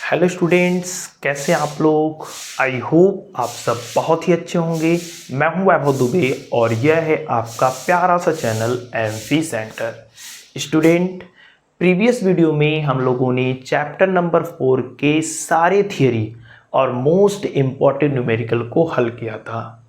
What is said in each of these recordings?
Hello students, कैसे हैं आप लोग। आई होप आप सब बहुत ही अच्छे होंगे। मैं हूं वैभव दुबे और यह है आपका प्यारा सा चैनल एमफी सेंटर। स्टूडेंट, प्रीवियस वीडियो में हम लोगों ने चैप्टर नंबर 4 के सारे थियरी और मोस्ट इम्पॉर्टेंट न्यूमेरिकल को हल किया था।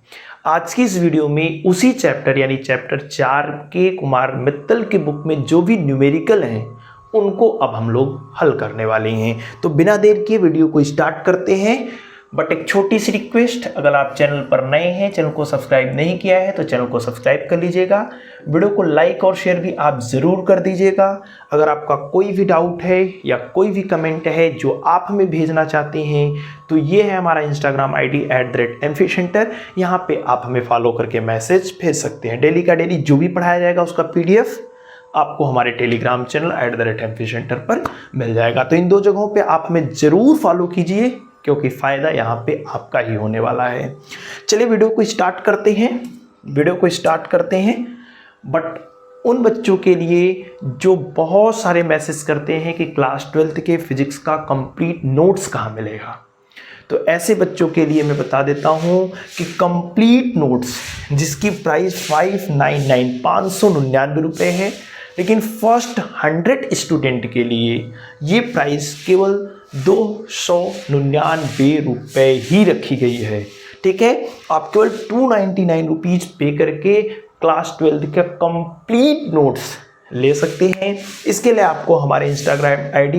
आज की इस वीडियो में उसी चैप्टर यानी चैप्टर 4 के कुमार मित्तल के बुक में जो भी न्यूमेरिकल हैं उनको अब हम लोग हल करने वाले हैं। तो बिना देर किए वीडियो को स्टार्ट करते हैं। बट एक छोटी सी रिक्वेस्ट, अगर आप चैनल पर नए हैं, चैनल को सब्सक्राइब नहीं किया है तो चैनल को सब्सक्राइब कर लीजिएगा। वीडियो को लाइक और शेयर भी आप ज़रूर कर दीजिएगा। अगर आपका कोई भी डाउट है या कोई भी कमेंट है जो आप हमें भेजना चाहते हैं तो ये है हमारा इंस्टाग्राम ID @mfcenter। यहाँ पे आप हमें फॉलो करके मैसेज भेज सकते हैं। डेली का डेली जो भी पढ़ाया जाएगा उसका PDF आपको हमारे टेलीग्राम चैनल @mfcenter पर मिल जाएगा। तो इन दो जगहों पे आप हमें ज़रूर फॉलो कीजिए क्योंकि फ़ायदा यहाँ पे आपका ही होने वाला है। चलिए वीडियो को स्टार्ट करते हैं। बट उन बच्चों के लिए जो बहुत सारे मैसेज करते हैं कि क्लास 12th के फिजिक्स का कंप्लीट नोट्स कहाँ मिलेगा, तो ऐसे बच्चों के लिए मैं बता देता हूँ कि कंप्लीट नोट्स जिसकी प्राइस 599 रुपये है, लेकिन फर्स्ट 100 स्टूडेंट के लिए ये प्राइस केवल 299 रुपये ही रखी गई है। ठीक है, आप केवल 299 रुपीज़ पे करके क्लास 12th का कंप्लीट नोट्स ले सकते हैं। इसके लिए आपको हमारे इंस्टाग्राम ID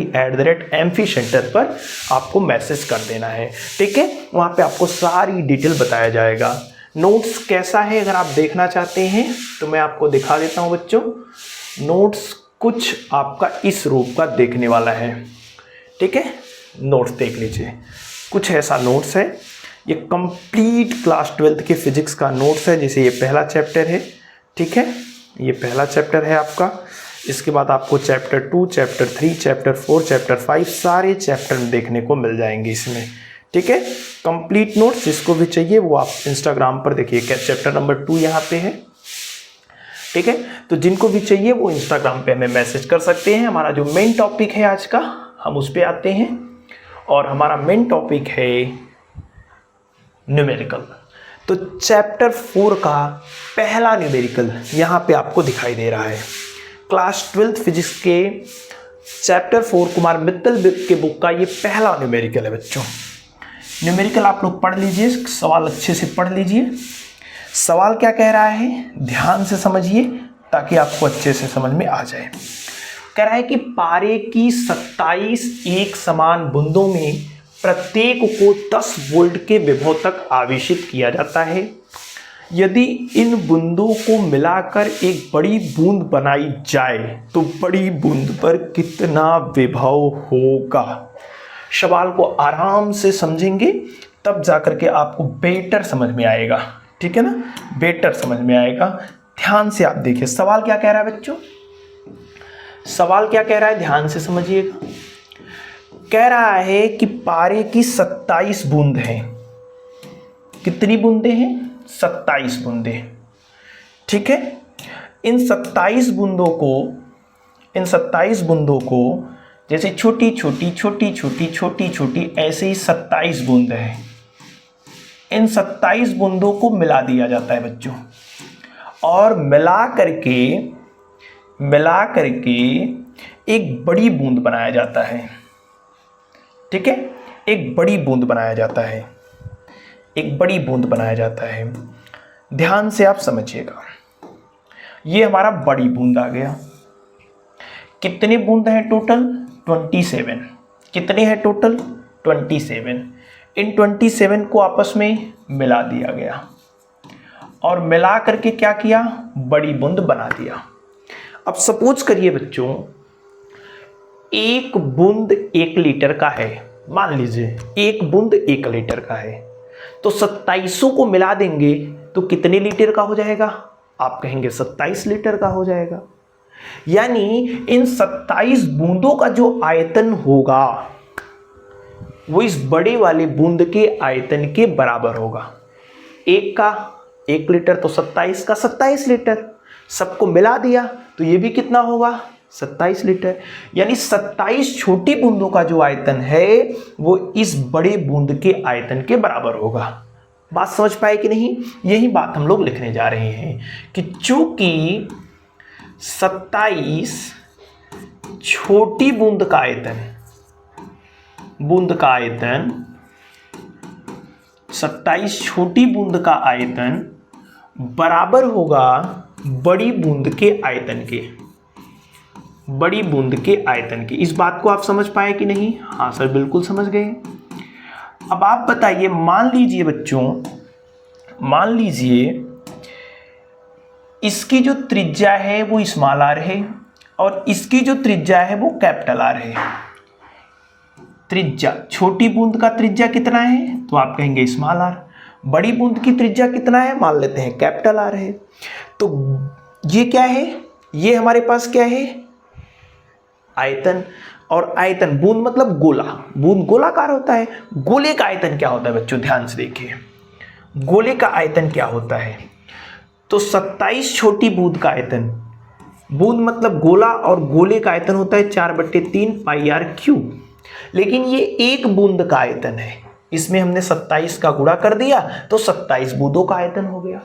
@mfcenter पर आपको मैसेज कर देना है। ठीक है, वहाँ पे आपको सारी डिटेल बताया जाएगा। नोट्स कैसा है अगर आप देखना चाहते हैं तो मैं आपको दिखा देता हूँ बच्चों। नोट्स कुछ आपका इस रूप का देखने वाला है। ठीक है, नोट्स देख लीजिए, कुछ ऐसा नोट्स है। ये कंप्लीट क्लास 12th के फिजिक्स का नोट्स है। जैसे ये पहला चैप्टर है, ठीक है, ये पहला चैप्टर है आपका। इसके बाद आपको चैप्टर 2, चैप्टर 3, चैप्टर 4, चैप्टर 5 सारे चैप्टर देखने को मिल जाएंगे इसमें। ठीक है, कंप्लीट नोट्स जिसको भी चाहिए वो आप इंस्टाग्राम पर देखिए, चैप्टर नंबर 2 यहाँ पे है। ठीक है, तो जिनको भी चाहिए वो इंस्टाग्राम पे हमें मैसेज कर सकते हैं। हमारा जो मेन टॉपिक है आज का, हम उस पर आते हैं और हमारा मेन टॉपिक है न्यूमेरिकल। तो चैप्टर 4 का पहला न्यूमेरिकल यहाँ पे आपको दिखाई दे रहा है। क्लास 12th फिजिक्स के चैप्टर 4 कुमार मित्तल के बुक का ये पहला न्यूमेरिकल है बच्चों। न्यूमेरिकल आप लोग पढ़ लीजिए, सवाल अच्छे से पढ़ लीजिए। सवाल क्या कह रहा है ध्यान से समझिए ताकि आपको अच्छे से समझ में आ जाए। कह रहा है कि पारे की 27 एक समान बूंदों में प्रत्येक को 10 वोल्ट के विभव तक आवेशित किया जाता है। यदि इन बूंदों को मिलाकर एक बड़ी बूंद बनाई जाए तो बड़ी बूंद पर कितना विभव होगा। सवाल को आराम से समझेंगे तब जाकर के आपको बेटर समझ में आएगा। ठीक है ना, बेटर समझ में आएगा। ध्यान से आप देखिए सवाल क्या कह रहा है बच्चों। सवाल क्या कह रहा है ध्यान से समझिएगा। कह रहा है कि पारे की 27 बूंद हैं। कितनी बूंदें हैं? 27 बूंदें। ठीक है, इन 27 बूंदों को जैसे छोटी छोटी ऐसे ही 27 बूंद हैं। इन 27 बूंदों को मिला दिया जाता है बच्चों और मिला करके एक बड़ी बूंद बनाया जाता है। ठीक है, एक बड़ी बूंद बनाया जाता है। ध्यान से आप समझिएगा। ये हमारा बड़ी बूंद आ गया। कितने बूंद हैं टोटल? 27। कितने हैं टोटल? 27। इन 27 को आपस में मिला दिया गया और मिला करके क्या किया? बड़ी बूंद बना दिया। अब सपोज करिए बच्चों, एक बूंद 1 लीटर का है। मान लीजिए एक बूंद 1 लीटर का है, तो 27 को मिला देंगे तो कितने लीटर का हो जाएगा? आप कहेंगे 27 लीटर का हो जाएगा। यानी इन 27 बूंदों का जो आयतन होगा वो इस बड़े वाले बूंद के आयतन के बराबर होगा। एक का 1 लीटर तो 27 का 27 लीटर। सबको मिला दिया तो ये भी कितना होगा? 27 लीटर। यानी 27 छोटी बूंदों का जो आयतन है वो इस बड़े बूंद के आयतन के बराबर होगा। बात समझ पाए कि नहीं? यही बात हम लोग लिखने जा रहे हैं कि चूंकि 27 छोटी बूंद का आयतन 27 छोटी बूंद का आयतन बराबर होगा बड़ी बूंद के आयतन के। बड़ी बूंद के आयतन की। इस बात को आप समझ पाए कि नहीं? हाँ सर, बिल्कुल समझ गए। अब आप बताइए, मान लीजिए बच्चों, मान लीजिए इसकी जो त्रिज्या है वो स्मॉल आर है और इसकी जो त्रिज्या है वो कैपिटल आर है। त्रिज्या, छोटी बूंद का त्रिज्या कितना है तो आप कहेंगे स्मॉल आर। बड़ी बूंद की त्रिज्या कितना है, मान लेते हैं कैपिटल आर है। तो ये क्या है, ये हमारे पास क्या है, आयतन। और आयतन, बूंद मतलब गोला, बूंद गोलाकार होता है। गोले का आयतन क्या होता है बच्चों, ध्यान से देखिए, गोले का आयतन क्या होता है। तो 27 छोटी बूंद का आयतन, बूंद मतलब गोला और गोले का आयतन होता है 4/3 पाई आर क्यूब। लेकिन ये एक बूंद का आयतन है, इसमें हमने 27 का गुणा कर दिया तो 27 बूंदों का आयतन हो गया।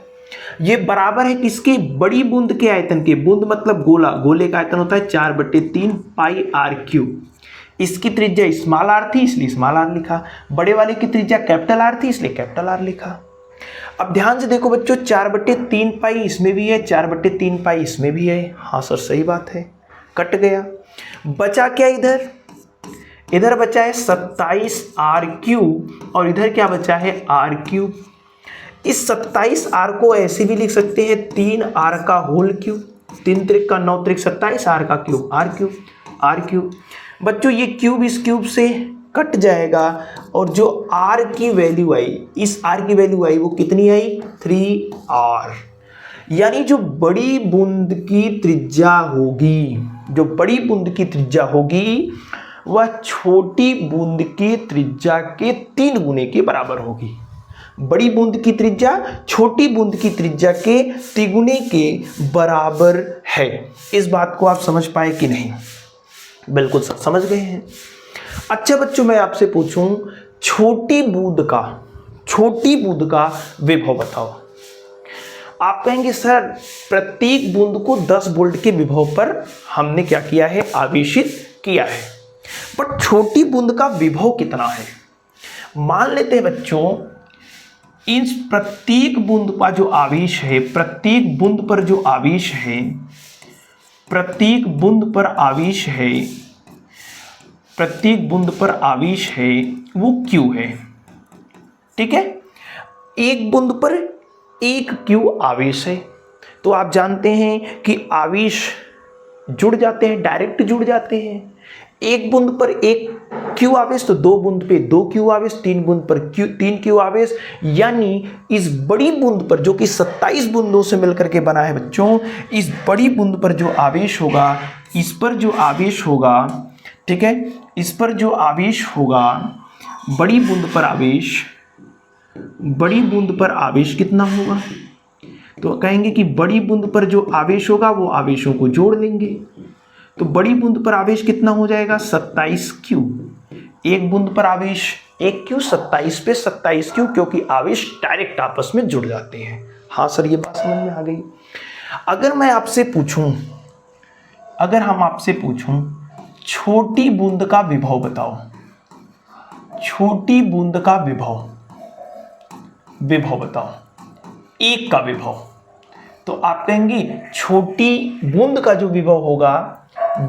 ये बराबर है किसके, बड़ी बूंद के आयतन के। बूंद मतलब गोला, गोले का आयतन होता है 4/3 पाई आर क्यूब। इसकी त्रिज्या स्मॉल आर थी इसलिए स्मॉल आर लिखा, बड़े वाले की त्रिज्या कैपिटल आर थी इसलिए कैपिटल आर लिखा। अब ध्यान से देखो बच्चों, 4/3 पाई इसमें भी है, 4/3 पाई इसमें भी है। हाँ सर सही बात है, कट गया। बचा क्या इधर, इधर बचा है 27 आर क्यूब और इधर क्या बचा है आर क्यूब। इस 27 आर को ऐसे भी लिख सकते हैं 3 आर का होल क्यूब, 3 त्रिक का 9 त्रिक 27 आर का cube, R cube, R cube. बच्चों ये क्यूब इस क्यूब से कट जाएगा और जो आर की वैल्यू आई, इस आर की वैल्यू आई वो कितनी आई, 3r। यानी जो बड़ी बूंद की त्रिज्या होगी, जो बड़ी बूंद की त्रिज्या होगी वह छोटी बूंद की त्रिज्या के 3 गुने के बराबर होगी। बड़ी बूंद की त्रिज्या छोटी बूंद की त्रिज्या के 3 गुने के बराबर है। इस बात को आप समझ पाए कि नहीं? बिल्कुल समझ गए हैं। अच्छा बच्चों, मैं आपसे पूछूं, छोटी बूंद का विभव बताओ। आप कहेंगे सर प्रत्येक बूंद को 10 वोल्ट के विभव पर हमने क्या किया है, आवेशित किया है, पर छोटी बूंद का विभव कितना है। मान लेते हैं बच्चों, इस प्रत्येक बूंद का जो आवेश है, प्रत्येक बूंद पर जो आवेश है, प्रत्येक बूंद पर आवेश है, प्रत्येक बूंद पर आवेश है वो Q है। ठीक है, एक बूंद पर एक Q आवेश है। तो आप जानते हैं कि आवेश जुड़ जाते हैं, डायरेक्ट जुड़ जाते हैं। एक बूंद पर एक Q आवेश तो 2 बूंद पे 2 Q आवेश, 3 बूंद पर 3 Q आवेश। यानी इस बड़ी बूंद पर जो कि 27 बूंदों से मिलकर के बना है बच्चों, इस बड़ी बूंद पर जो आवेश होगा, इस पर जो आवेश होगा, ठीक है, इस पर जो आवेश होगा, बड़ी बूंद पर आवेश कितना होगा, तो कहेंगे कि बड़ी बूंद पर जो आवेश होगा वो आवेशों को जोड़ लेंगे। तो बड़ी बूंद पर आवेश कितना हो जाएगा, 27Q। एक बूंद पर आवेश 1Q, 27 पे 27Q, क्योंकि आवेश डायरेक्ट आपस में जुड़ जाते हैं। हाँ सर, ये बात समझ में आ गई। अगर हम आपसे पूछूं छोटी बूंद का विभव बताओ, छोटी बूंद का विभव बताओ, एक का विभव, तो आप कहेंगे छोटी बूंद का जो विभव होगा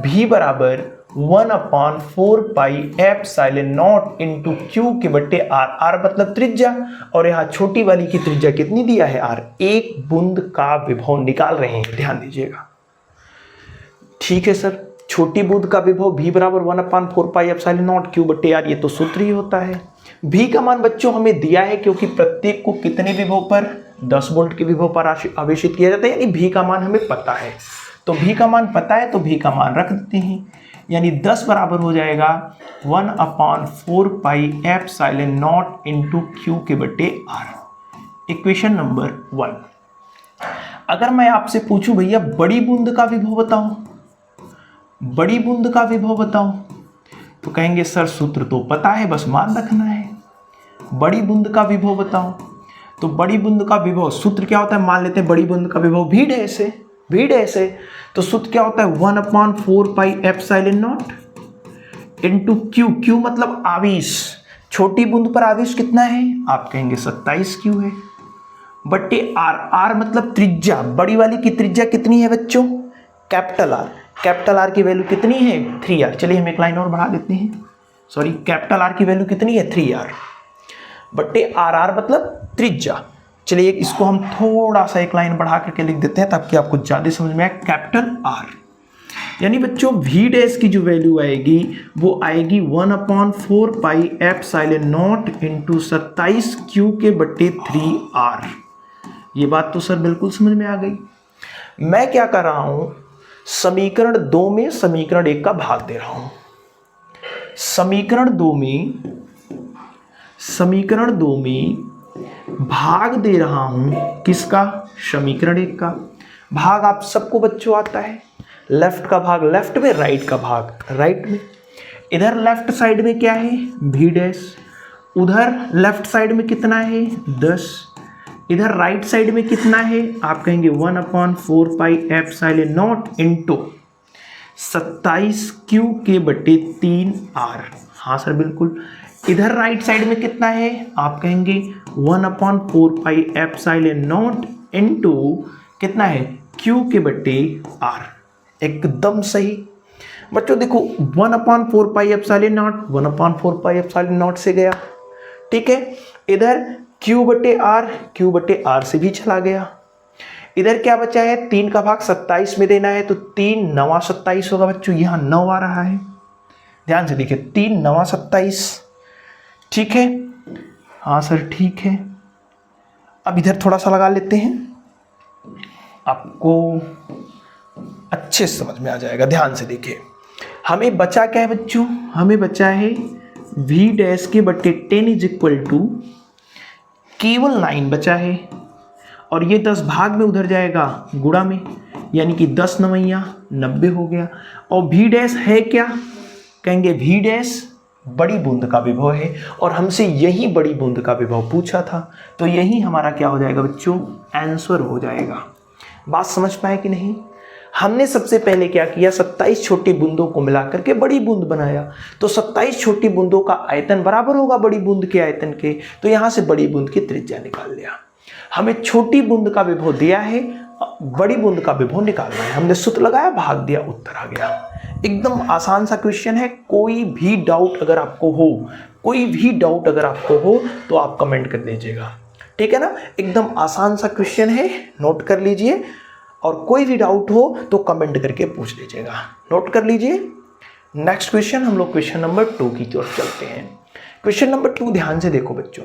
V बराबर 1/4 पाई एप्सिलॉन नॉट इंटू Q के बट्टे R। R मतलब त्रिज्या, और यहाँ छोटी वाली की त्रिज्या कितनी दिया है, R। एक बूंद का विभव निकाल रहे हैं, ध्यान दीजिएगा। ठीक है सर, छोटी बूंद का विभव V बराबर 1/4 पाई एप्सिलॉन नॉट Q बट्टे R, ये तो सूत्र ही होता है। V का मान बच्चों हमें दिया है, क्योंकि प्रत्येक को कितने विभव पर, 10 वोल्ट के विभव पर आवेशित किया जाता है। यानी V का मान हमें पता है, तो V का मान पता है तो V का मान रख देते हैं। यानी 10 बराबर हो जाएगा 1/4 पाई एप्सिलॉन नॉट इंटू Q के बट्टे R। Equation number 1। अगर मैं आपसे पूछूं भैया बड़ी बूंद का विभव बताओ, बड़ी बूंद का विभव बताओ। तो कहेंगे सर सूत्र तो पता है, बस मान रखना है। बड़ी बूंद का विभव बताओ। तो बड़ी बूंद का विभव सूत्र क्या होता है, मान लेते हैं बड़ी बूंद का विभव v डैश है, v डैश है। तो सूत्र क्या होता है 1/4 पाई epsilon not into q। q मतलब आवेश, छोटी बूंद पर आवेश कितना है, आप कहेंगे 27 q है, बट्टे r। r मतलब त्रिज्या, बड़ी वाली की त्रिज्या कितनी है बच्चों, कैपिटल R। कैपिटल R की वैल्यू कितनी है 3r। चलिए हम एक लाइन और बढ़ा देते हैं, सॉरी कैपिटल R की वैल्यू कितनी है 3r, बट्टे r मतलब त्रिज्या। चलिए इसको हम थोड़ा सा एक लाइन बढ़ा करके लिख देते हैं ताकि आपको ज़्यादा समझ में आए। कैपिटल R यानी बच्चों v डैश की जो वैल्यू आएगी वो आएगी 1/4 पाई एप्सिलॉन नॉट इंटू 27 q के बट्टे 3r। ये बात तो सर बिल्कुल समझ में आ गई। मैं क्या कर रहा हूं, समीकरण 2 में समीकरण 1 का भाग दे रहा हूं। समीकरण 2 में भाग दे रहा हूं किसका, समीकरण 1 का। भाग आप सबको बच्चों आता है, लेफ्ट का भाग लेफ्ट में, राइट का भाग राइट में। इधर लेफ्ट साइड में क्या है v डैश, उधर लेफ्ट साइड में कितना है 10, इधर राइट साइड में कितना है, आप कहेंगे 1/4 पाई एप्सिलॉन नॉट इंटू 27 q के बटे 3r। हाँ सर बिल्कुल। इधर राइट साइड में कितना है, आप कहेंगे 1/4 पाई एप्सिलॉन नॉट इंटू कितना है q के बटे r। एकदम सही बच्चों। देखो 1/4 पाई epsilon not 1/4 pi epsilon not से गया, ठीक है। इधर q बटे r से भी चला गया। इधर क्या बचा है, 3 का भाग 27 में देना है, तो 3 9 27 होगा बच्चों। यहाँ 9 आ रहा है, ध्यान से देखिए 3 9 27, ठीक है। हाँ सर ठीक है। अब इधर थोड़ा सा लगा लेते हैं, आपको अच्छे से समझ में आ जाएगा। ध्यान से देखिए हमें बचा क्या है बच्चों, हमें बचा है v डैश के बट्टे 10 इज इक्वल टू केवल 9 बचा है, और ये 10 भाग में उधर जाएगा गुणा में, यानी कि 10 9 90 हो गया। और v डैश है क्या, कहेंगे v डैश बड़ी बूंद का विभव है, और हमसे यही बड़ी बूंद का विभव पूछा था, तो यही हमारा क्या हो जाएगा बच्चों, आंसर हो जाएगा। बात समझ पाए कि नहीं। हमने सबसे पहले क्या किया, 27 छोटी बूंदों को मिलाकर के बड़ी बूंद बनाया। तो 27 छोटी बूंदों का आयतन बराबर होगा बड़ी बूंद के आयतन के, तो यहां से बड़ी बूंद की त्रिज्या निकाल लिया। हमें छोटी बूंद का विभव दिया है, बड़ी बूंद का विभव निकालना है। हमने सूत्र लगाया, भाग दिया, उत्तर आ गया। एकदम आसान सा क्वेश्चन है। कोई भी डाउट अगर आपको हो, तो आप कमेंट कर दीजिएगा, ठीक है ना। एकदम आसान सा क्वेश्चन है, नोट कर लीजिए, और कोई भी डाउट हो तो कमेंट करके पूछ लीजिएगा, नोट कर लीजिए। नेक्स्ट क्वेश्चन, हम लोग क्वेश्चन नंबर 2 की तरफ चलते हैं। क्वेश्चन नंबर 2 ध्यान से देखो बच्चों,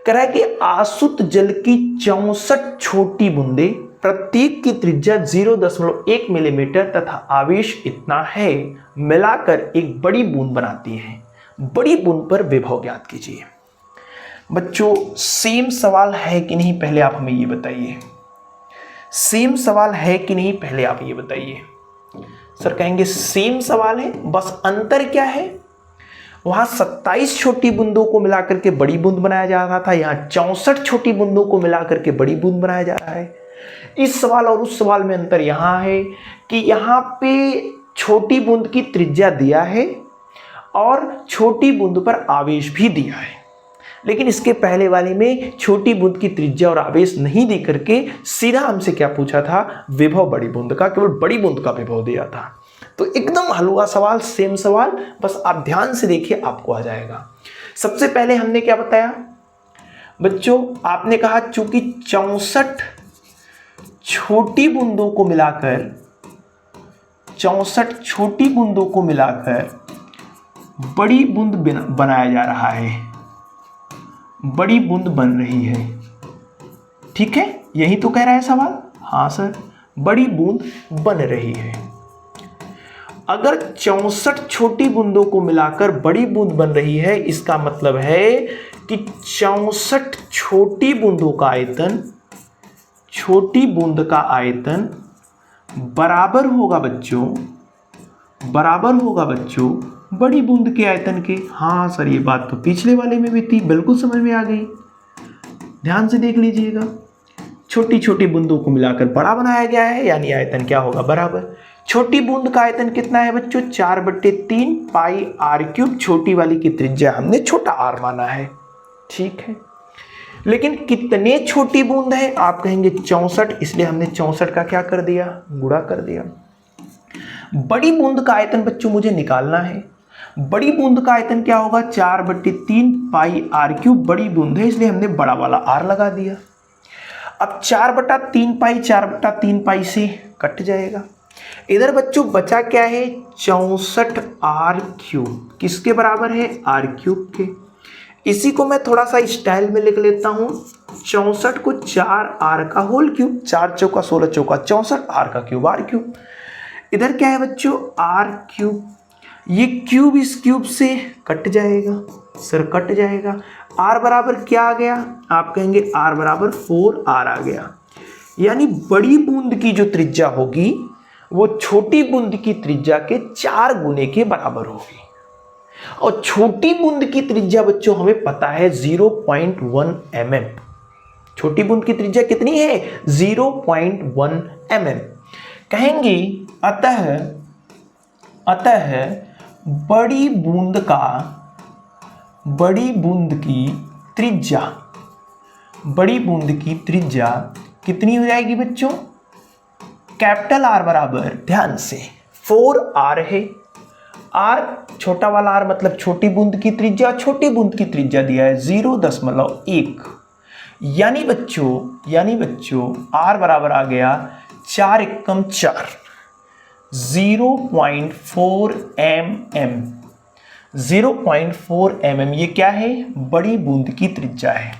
कह रहा है कि आसुत जल की 64 छोटी बूंदे, प्रत्येक की त्रिज्या 0.1 मिलीमीटर तथा आवेश इतना है, मिलाकर एक बड़ी बूंद बनाती है। बड़ी बूंद पर विभव ज्ञात कीजिए। बच्चों सेम सवाल है कि नहीं, पहले आप हमें ये बताइए। सेम सवाल है कि नहीं, पहले आप ये बताइए। सर कहेंगे सेम सवाल है, बस अंतर क्या है, वहां 27 छोटी बूंदों को मिलाकर के बड़ी बूंद बनाया जा रहा था, यहाँ 64 छोटी बूंदों को मिलाकर के बड़ी बूंद बनाया जा रहा है। इस सवाल और उस सवाल में अंतर यहां है कि यहाँ पे छोटी बूंद की त्रिज्या दिया है और छोटी बूंद पर आवेश भी दिया है, लेकिन इसके पहले वाले में छोटी बूंद की त्रिज्या और आवेश नहीं दे करके सीधा हमसे क्या पूछा था, विभव बड़ी बूंद का, केवल बड़ी बूंद का विभव दिया था। तो एकदम हलवा सवाल, सेम सवाल, बस आप ध्यान से देखिए, आपको आ जाएगा। सबसे पहले हमने क्या बताया बच्चों, आपने कहा चूंकि 64 छोटी बूंदों को मिलाकर बड़ी बूंद बनाया जा रहा है, बड़ी बूंद बन रही है, ठीक है, यही तो कह रहा है सवाल। हाँ सर, बड़ी बूंद बन रही है। अगर 64 छोटी बूंदों को मिलाकर बड़ी बूंद बन रही है, इसका मतलब है कि 64 छोटी बूंद का आयतन बराबर होगा बच्चों बराबर होगा बच्चों बड़ी बूंद के आयतन के। हाँ सर, ये बात तो पिछले वाले में भी थी, बिल्कुल समझ में आ गई। ध्यान से देख लीजिएगा, छोटी छोटी बूंदों को मिलाकर बड़ा बनाया गया है, यानी आयतन क्या होगा, बराबर। छोटी बूंद का आयतन कितना है बच्चों, 4/3 पाई r³। छोटी वाली की त्रिज्या हमने छोटा r माना है, ठीक है। लेकिन कितने छोटी बूंद है, आप कहेंगे 64, इसलिए हमने 64 का क्या कर दिया, गुणा कर दिया। बड़ी बूंद का आयतन बच्चों मुझे निकालना है। बड़ी बूंद का आयतन क्या होगा, 4/3 पाई r³। बड़ी बूंद है इसलिए हमने बड़ा वाला r लगा दिया। अब 4/3 पाई 4/3 पाई से कट जाएगा। इधर बच्चों बचा क्या है, 64 r³। किसके बराबर है, r³ के। इसी को मैं थोड़ा सा स्टाइल में लिख लेता हूं, 64 को 4r³। 4 चौका 16 चौका 64, r³ r³। इधर क्या है बच्चों, r³। ये क्यूब इस क्यूब से कट जाएगा, सर कट जाएगा। r बराबर क्या आ गया, आप कहेंगे r बराबर 4r आ गया। यानी बड़ी बूंद की जो त्रिज्या होगी वो छोटी बूंद की त्रिज्या के 4 गुने के बराबर होगी। और छोटी बूंद की त्रिज्या बच्चों हमें पता है 0.1 mm। छोटी बूंद की त्रिज्या कितनी है, 0.1 mm। कहेंगे अतः बड़ी बूंद की त्रिज्या कितनी हो जाएगी बच्चों, कैपिटल R बराबर, ध्यान से 4r है। r छोटा वाला r मतलब छोटी बूंद की त्रिज्या, छोटी बूंद की त्रिज्या दिया है 0.1। यानी बच्चों r बराबर आ गया 4 एकम 4, 0.4 mm। 0.4 mm ये क्या है, बड़ी बूंद की त्रिज्या है,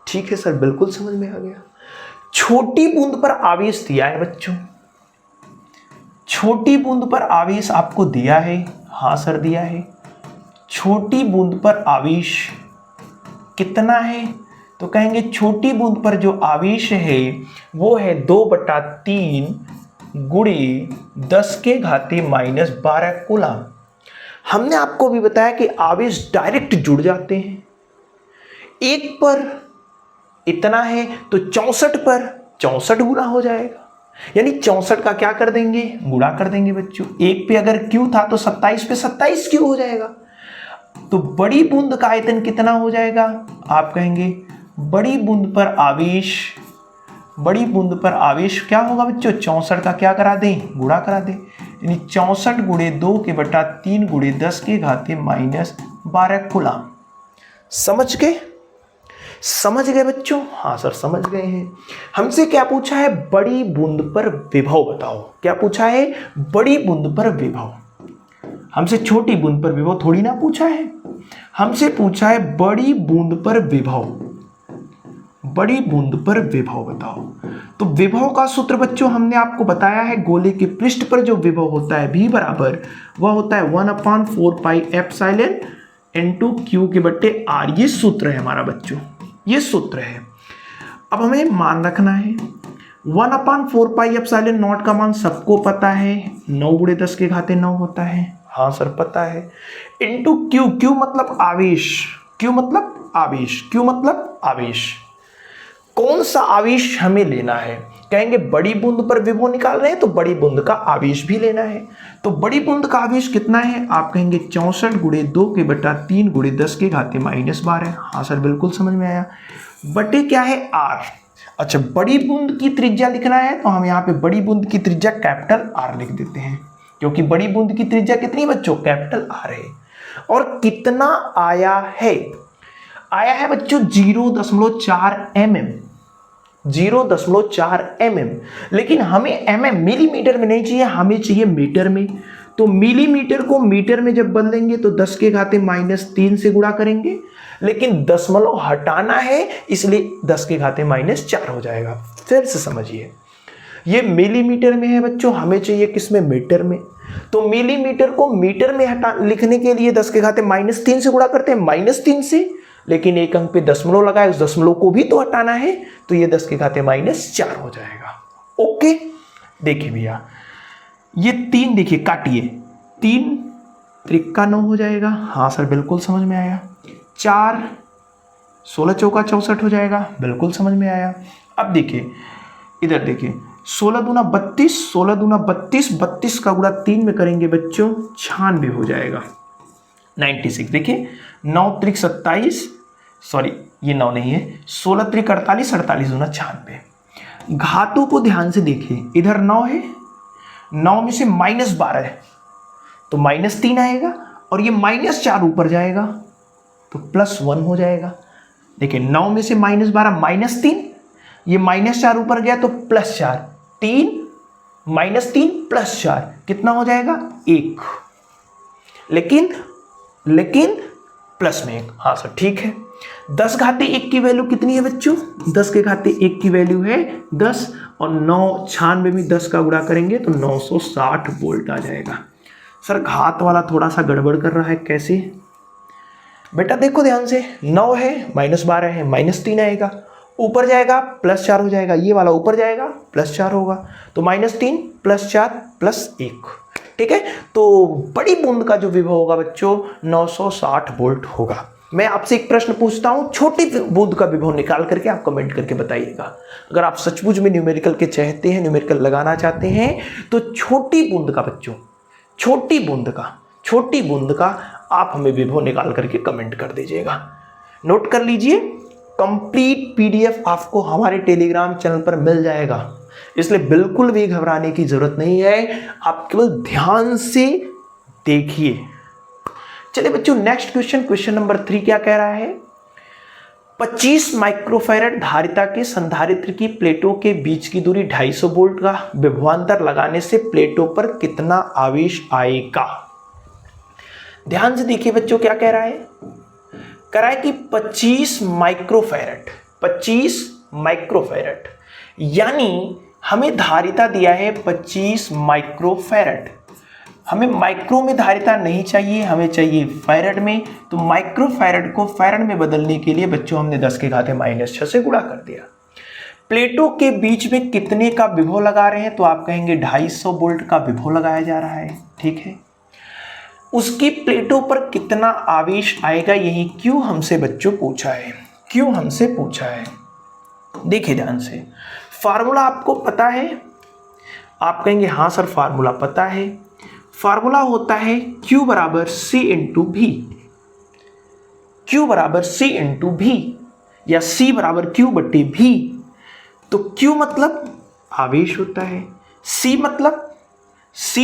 ठीक है सर, बिल्कुल समझ में आ गया। छोटी बूंद पर आवेश दिया है बच्चों, छोटी बूंद पर आवेश आपको दिया है, हाँ सर दिया है। छोटी बूंद पर आवेश कितना है, तो कहेंगे छोटी बूंद पर जो आवेश है वो है 2/3 गुणे 10⁻⁻12 कूलम। हमने आपको भी बताया कि आवेश डायरेक्ट जुड़ जाते हैं। एक पर इतना है तो 64 पर 64 गुना हो जाएगा, यानी 64 का क्या कर देंगे, गुणा कर देंगे बच्चों। एक पे अगर क्यू था तो 27 पे 27 क्यू हो जाएगा। तो बड़ी बूंद का आयतन कितना हो जाएगा, आप कहेंगे बड़ी बूंद पर आवेश क्या होगा बच्चों, 64 का क्या करा दें, गुणा करा दें। यानी 64 गुणे 2/3 गुणे 10⁻⁻12 कूलम। समझ गए बच्चों, हाँ सर समझ गए हैं। हमसे क्या पूछा है, बड़ी बूंद पर विभव बताओ। क्या पूछा है, बड़ी बूंद पर विभव। हमसे छोटी बूंद पर विभव थोड़ी ना पूछा है, हमसे पूछा है बड़ी बूंद पर विभव। बड़ी बूंद पर विभव बताओ। तो विभव का सूत्र बच्चों हमने आपको बताया है, गोले के पृष्ठ पर जो विभव होता है V बराबर, वह होता है 1/4 पाई एप्सिलॉन इनटू Q के बट्टे R। ये सूत्र है हमारा बच्चों, ये सूत्र है। अब हमें मान रखना है 1/4 पाई एप्सिलॉन नॉट का मान सबको पता है, 9 गुणे 10⁻9 होता है, हाँ सर पता है। इनटू Q, Q मतलब आवेश। कौन सा आवेश हमें लेना है, कहेंगे बड़ी बूंद पर विभव निकाल रहे हैं तो बड़ी बूंद का आवेश भी लेना है। तो बड़ी बूंद का आवेश कितना है, आप कहेंगे 64 गुणे 2/3 गुणे 10⁻12। हाँ सर बिल्कुल समझ में आया। बटे क्या है, R। अच्छा, बड़ी बूंद की त्रिज्या लिखना है तो हम यहाँ पे बड़ी बूंद की त्रिज्या कैपिटल R लिख देते हैं, क्योंकि बड़ी बूंद की त्रिज्या कितनी बच्चों, कैपिटल R है। और कितना आया है बच्चों 0.4 mm। 0.4 mm। लेकिन हमें mm मिलीमीटर में नहीं चाहिए, हमें चाहिए मीटर में। तो मिलीमीटर को मीटर में जब बदलेंगे तो 10⁻³ से गुणा करेंगे, लेकिन दशमलव हटाना है इसलिए 10⁻⁴ हो जाएगा। फिर से समझिए, ये मिलीमीटर में है बच्चों, हमें चाहिए किस में, मीटर में। तो मिलीमीटर को मीटर में लिखने के लिए 10⁻³ से गुणा करते हैं, -3 से, लेकिन एक अंक पे दशमलव लगाए, उस दशमलव को भी तो हटाना है, तो ये 10⁻⁴ हो जाएगा। ओके, देखिए भैया ये 3 देखिए काटिए, 3 त्रिका 9 हो जाएगा। हाँ सर बिल्कुल समझ में आया। 4 16 चौका 64 हो जाएगा, बिल्कुल समझ में आया। अब देखिए इधर देखिए, 16 दूना 32, 16 दूना 32, 32 का गुणा 3 में करेंगे बच्चों 96 हो जाएगा, 96। देखिए 9 त्रिक 27, सॉरी ये 9 नहीं है, 16 त्रिक 48, 48 दूना 96। घातों को ध्यान से देखिए, इधर 9 है, 9 में से -12 है तो -3 आएगा, और ये -4 ऊपर जाएगा तो +1 हो जाएगा। देखिए 9 में से -12 -3, ये -4 ऊपर गया तो +4, 3 -3 +4 कितना हो जाएगा 1, लेकिन प्लस में 1। हाँ सर ठीक है। 10 घाते 1 की वैल्यू कितनी है बच्चों? 10 के घाते 1 की वैल्यू है 10, और 9 96 में 10 का गुणा करेंगे तो 960 वोल्ट आ जाएगा। सर घात वाला थोड़ा सा गड़बड़ कर रहा है, कैसे? बेटा देखो ध्यान से, 9 है -12 है, -3 आएगा, ऊपर जाएगा +4 हो जाएगा, ये वाला ऊपर जाएगा +4 होगा, तो -3 +4 +1, ठीक है। तो बड़ी बूंद का जो विभव होगा बच्चों 960 वोल्ट होगा। मैं आपसे एक प्रश्न पूछता हूं, छोटी बूंद का विभव निकाल करके आप कमेंट करके बताइएगा। अगर आप सचमुच में न्यूमेरिकल के चाहते हैं, न्यूमेरिकल लगाना चाहते हैं, तो छोटी बूंद का बच्चों, छोटी बूंद का आप हमें विभव निकाल करके कमेंट कर दीजिएगा। नोट कर लीजिए, कंप्लीट पीडीएफ आपको हमारे टेलीग्राम चैनल पर मिल जाएगा, इसलिए बिल्कुल भी घबराने की जरूरत नहीं है, आप केवल ध्यान से देखिए। चलिए बच्चों नेक्स्ट क्वेश्चन नंबर 3 क्या कह रहा है? 25 माइक्रोफैरड धारिता के संधारित्र की प्लेटों के बीच की दूरी 250 वोल्ट का विभवांतर लगाने से प्लेटों पर कितना आवेश आएगा? ध्यान से देखिए बच्चों, क्या कह रहा है? कह रहा है कि 25 माइक्रोफैरड, यानी हमें धारिता दिया है 25 माइक्रोफैरड। हमें माइक्रो में धारिता नहीं चाहिए, हमें चाहिए फैरड में। तो माइक्रोफैरड को फैरड में बदलने के लिए बच्चों हमने 10 के घाते -6 से गुणा कर दिया। प्लेटों के बीच में कितने का विभव लगा रहे हैं? तो आप कहेंगे 250 वोल्ट का विभव लगाया जा रहा है, ठीक है। उसकी प्लेटों पर कितना आवेश आएगा, यही क्यों हमसे बच्चों पूछा है। देखिए ध्यान से, फार्मूला आपको पता है? आप कहेंगे हाँ सर फार्मूला पता है। फार्मूला होता है Q बराबर C इंटू V, Q बराबर C इंटू V, या C बराबर Q बटे V। तो Q मतलब आवेश होता है, C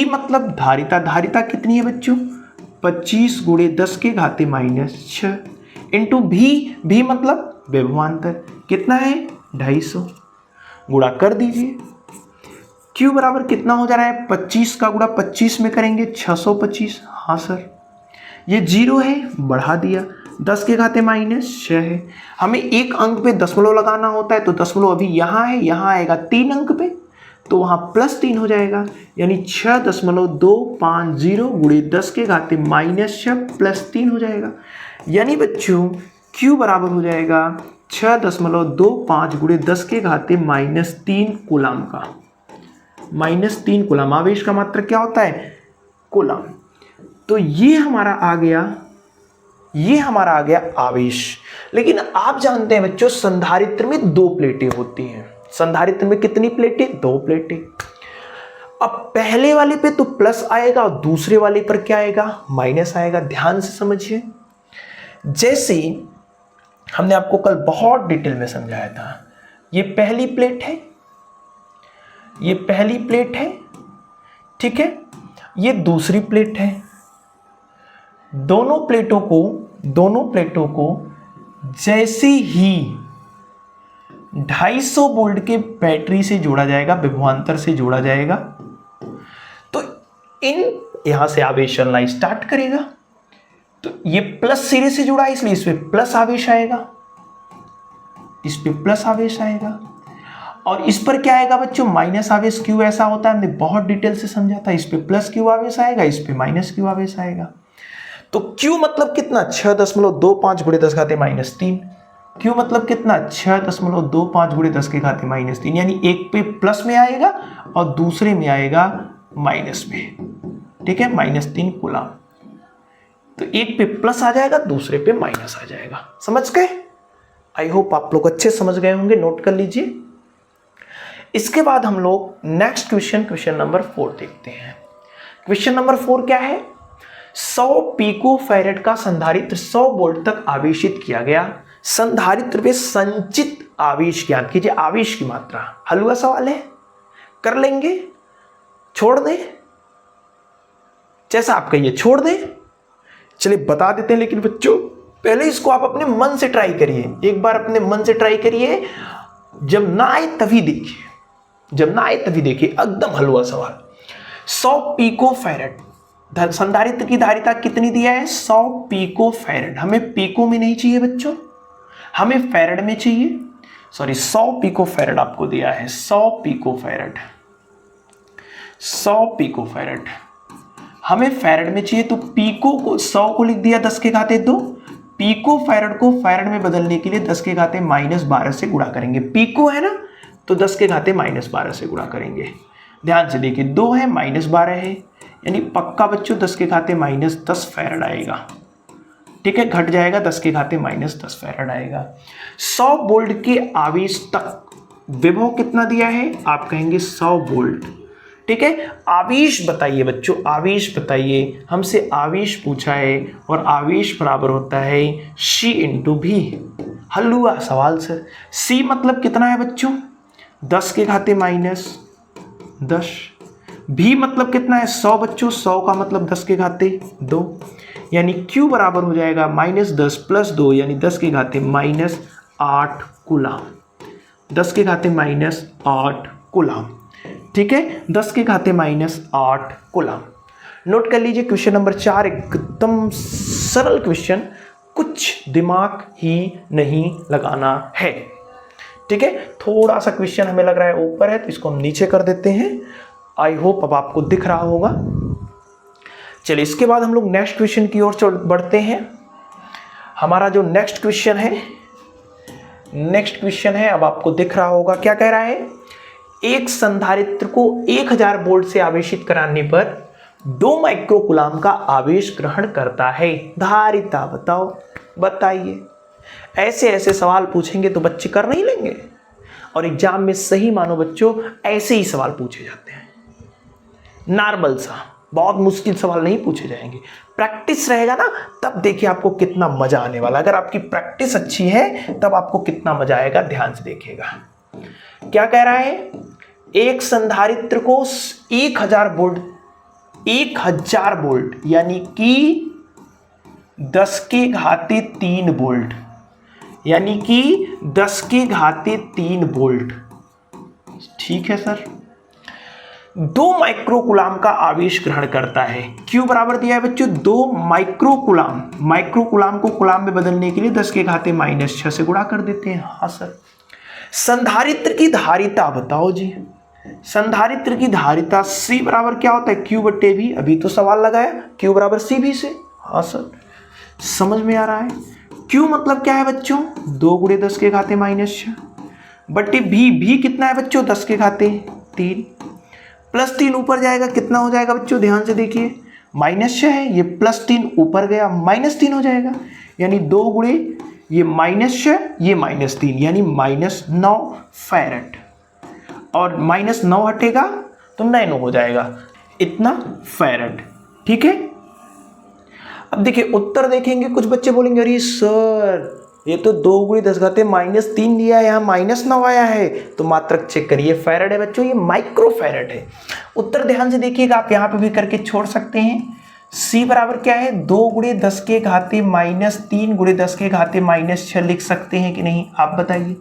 मतलब धारिता कितनी है बच्चों? 25 गुणे 10 के घाते -6 इंटू V मतलब विभवांतर कितना है 250, गुणा कर दीजिए। Q बराबर कितना हो जा रहा है? 25 का गुणा 25 में करेंगे 625। हाँ सर, ये 0 है, बढ़ा दिया, 10 के घाते -6 है। हमें एक अंक पे दशमलव लगाना होता है, तो दशमलव अभी यहाँ है, यहाँ आएगा 3 अंक पे, तो वहाँ +3 हो जाएगा, यानी 6.250 गुणे 10 के घाते -6 +3 हो जाएगा। यानी बच्चों Q बराबर हो जाएगा 6.25 गुणे 10 के घाते -3 कूलम का। -3 कूलम, आवेश का मात्रक क्या होता है? कूलम। तो ये हमारा आ गया आवेश। लेकिन आप जानते हैं बच्चों, संधारित्र में 2 प्लेटें होती हैं। संधारित्र में कितनी प्लेटें? 2 प्लेटें। अब पहले वाले पे तो प्लस आएगा और दूसरे वाले पर क्या आएगा? माइनस आएगा। ध्यान से समझिए, जैसे हमने आपको कल बहुत डिटेल में समझाया था, ये पहली प्लेट है, ठीक है, ये दूसरी प्लेट है। दोनों प्लेटों को जैसे ही 250 वोल्ट के बैटरी से जोड़ा जाएगा, विभवांतर से जोड़ा जाएगा, तो यहां से आवेश चलना स्टार्ट करेगा। तो ये प्लस सिरे से जुड़ा है, इसलिए इस पे प्लस आवेश आएगा, और इस पर क्या आएगा बच्चों? माइनस आवेश। क्यों ऐसा होता है हमने बहुत डिटेल से समझा था। इस पे प्लस क्यू आवेश आएगा, इस पे माइनस क्यू आवेश आएगा। तो Q मतलब कितना? 6.25 गुणे 10 घाते -3। Q मतलब कितना? 6.25 गुणे 10 के घाते -3, यानी एक पे प्लस में आएगा और दूसरे में आएगा माइनस में, ठीक है, -3 कूलम। तो एक पे प्लस आ जाएगा, दूसरे पे माइनस आ जाएगा। समझ गए? आई होप आप लोग अच्छे समझ गए होंगे, नोट कर लीजिए। इसके बाद हम लोग नेक्स्ट क्वेश्चन नंबर 4 देखते हैं। क्वेश्चन नंबर 4 क्या है? 100 पिको फैरेड का संधारित्र 100 वोल्ट तक आवेशित किया गया। संधारित्र पे संचित आवेश ज्ञात कीजिए। आवेश की मात्रा। हलवा सवाल है, कर लेंगे, छोड़ दें, जैसा आप कहिए, छोड़ दें, चलिए बता देते हैं। लेकिन बच्चों पहले इसको आप अपने मन से ट्राई करिए, एक बार अपने मन से ट्राई करिए, जब ना आए तभी देखिए, जब ना आए तभी देखिए, एकदम हलवा सवाल। 100 पिको फैरेड संधारित्र की धारिता कितनी दिया है? 100 पिको फैरेड। हमें पिको में नहीं चाहिए बच्चों, हमें फैरेड में चाहिए। सॉरी, 100 पिको फैरेड आपको दिया है, 100 पिको फैरेड, 100 पिको फैरेड हमें फैरेड में चाहिए। तो पिको को 100 को लिख दिया 10 के घाते 2। पिको फैरेड को फैरेड में बदलने के लिए 10 के घाते -12 से गुणा करेंगे। पिको है ना, तो 10 के घाते -12 से गुणा करेंगे। ध्यान से देखिए, 2 है -12 है, यानी पक्का बच्चों 10 के घाते -10 फैरेड आएगा। ठीक है, घट जाएगा, 10 के घाते -10 फैरेड आएगा। 100 वोल्ट के आवेश तक विभव कितना दिया है? आप कहेंगे 100 वोल्ट। ठीक है, आवेश बताइए बच्चों, आवेश बताइए। हमसे आवेश पूछा है और आवेश बराबर होता है C × V। हलवा सवाल सर। C मतलब कितना है बच्चों? 10 के घाते -10। V मतलब कितना है? 100 बच्चों, 100 का मतलब 10 के घाते 2, यानी Q बराबर हो जाएगा -10 + 2, यानी 10 के घाते -8 कूलम। 10 के घाते -8 कूलम। ठीक है, 10 के घाते -8 कूलम। नोट कर लीजिए। क्वेश्चन नंबर 4 एकदम सरल क्वेश्चन, कुछ दिमाग ही नहीं लगाना है। ठीक है, थोड़ा सा क्वेश्चन हमें लग रहा है ऊपर है, तो इसको हम नीचे कर देते हैं। आई होप अब आपको दिख रहा होगा। चलिए, इसके बाद हम लोग नेक्स्ट क्वेश्चन की ओर बढ़ते हैं। हमारा जो नेक्स्ट क्वेश्चन है, अब आपको दिख रहा होगा क्या कह रहा है। एक संधारित्र को 1000 वोल्ट से आवेशित कराने पर 2 माइक्रो कूलम का आवेश ग्रहण करता है। धारिता बताओ, बताइए। ऐसे ऐसे सवाल पूछेंगे तो बच्चे कर नहीं लेंगे, और एग्जाम में सही मानो बच्चों ऐसे ही सवाल पूछे जाते हैं। नॉर्मल सा, बहुत मुश्किल सवाल नहीं पूछे जाएंगे। प्रैक्टिस रहेगा ना, तब देखिए आपको कितना मजा आने वाला। अगर आपकी प्रैक्टिस अच्छी है तब आपको कितना मजा आएगा, ध्यान से देखिएगा। क्या कह रहा है? एक संधारित्र को 1000 वोल्ट यानी कि 10 के घाते 3 वोल्ट, यानी कि 10 के घाते 3 वोल्ट। ठीक है सर। 2 माइक्रो कूलम का आवेश ग्रहण करता है। क्यू बराबर दिया है बच्चों 2 माइक्रो कूलम। माइक्रो कूलम को कूलम में बदलने के लिए 10 के घाते -6 से गुणा कर देते हैं। हाँ सर। संधारित्र की धारिता बताओ जी। संधारित्र की धारिता C बराबर क्या होता है? Q/V। अभी तो सवाल लगाया Q बराबर CV से। हाँ सर, समझ में आ रहा है। Q मतलब क्या है बच्चों? 2 × 10 के घाते -6 बट्टे V कितना है बच्चों? 10 के घाते 3 +3 ऊपर जाएगा, कितना हो जाएगा बच्चों? ध्यान से देखिए, -6 है, ये +3 ऊपर गया -3 हो जाएगा, यानी 2 × ये -6 ये -3, यानी -9 फैरेड। और -9 हटेगा तो नैनो हो जाएगा, इतना फैरेड। ठीक है, अब देखिए उत्तर देखेंगे। कुछ बच्चे बोलेंगे अरे सर ये तो 2 × 10 घाते -3 दिया है, यहाँ -9 आया है। तो मात्रक चेक करिए, फैरेड है बच्चों, ये माइक्रो फैरेड है। उत्तर ध्यान से देखिएगा, आप यहाँ पे भी करके छोड़ सकते हैं। C बराबर क्या है? 2 × 10 के घाते -3 × 10 के घाते -6 लिख सकते हैं कि नहीं, आप बताइए।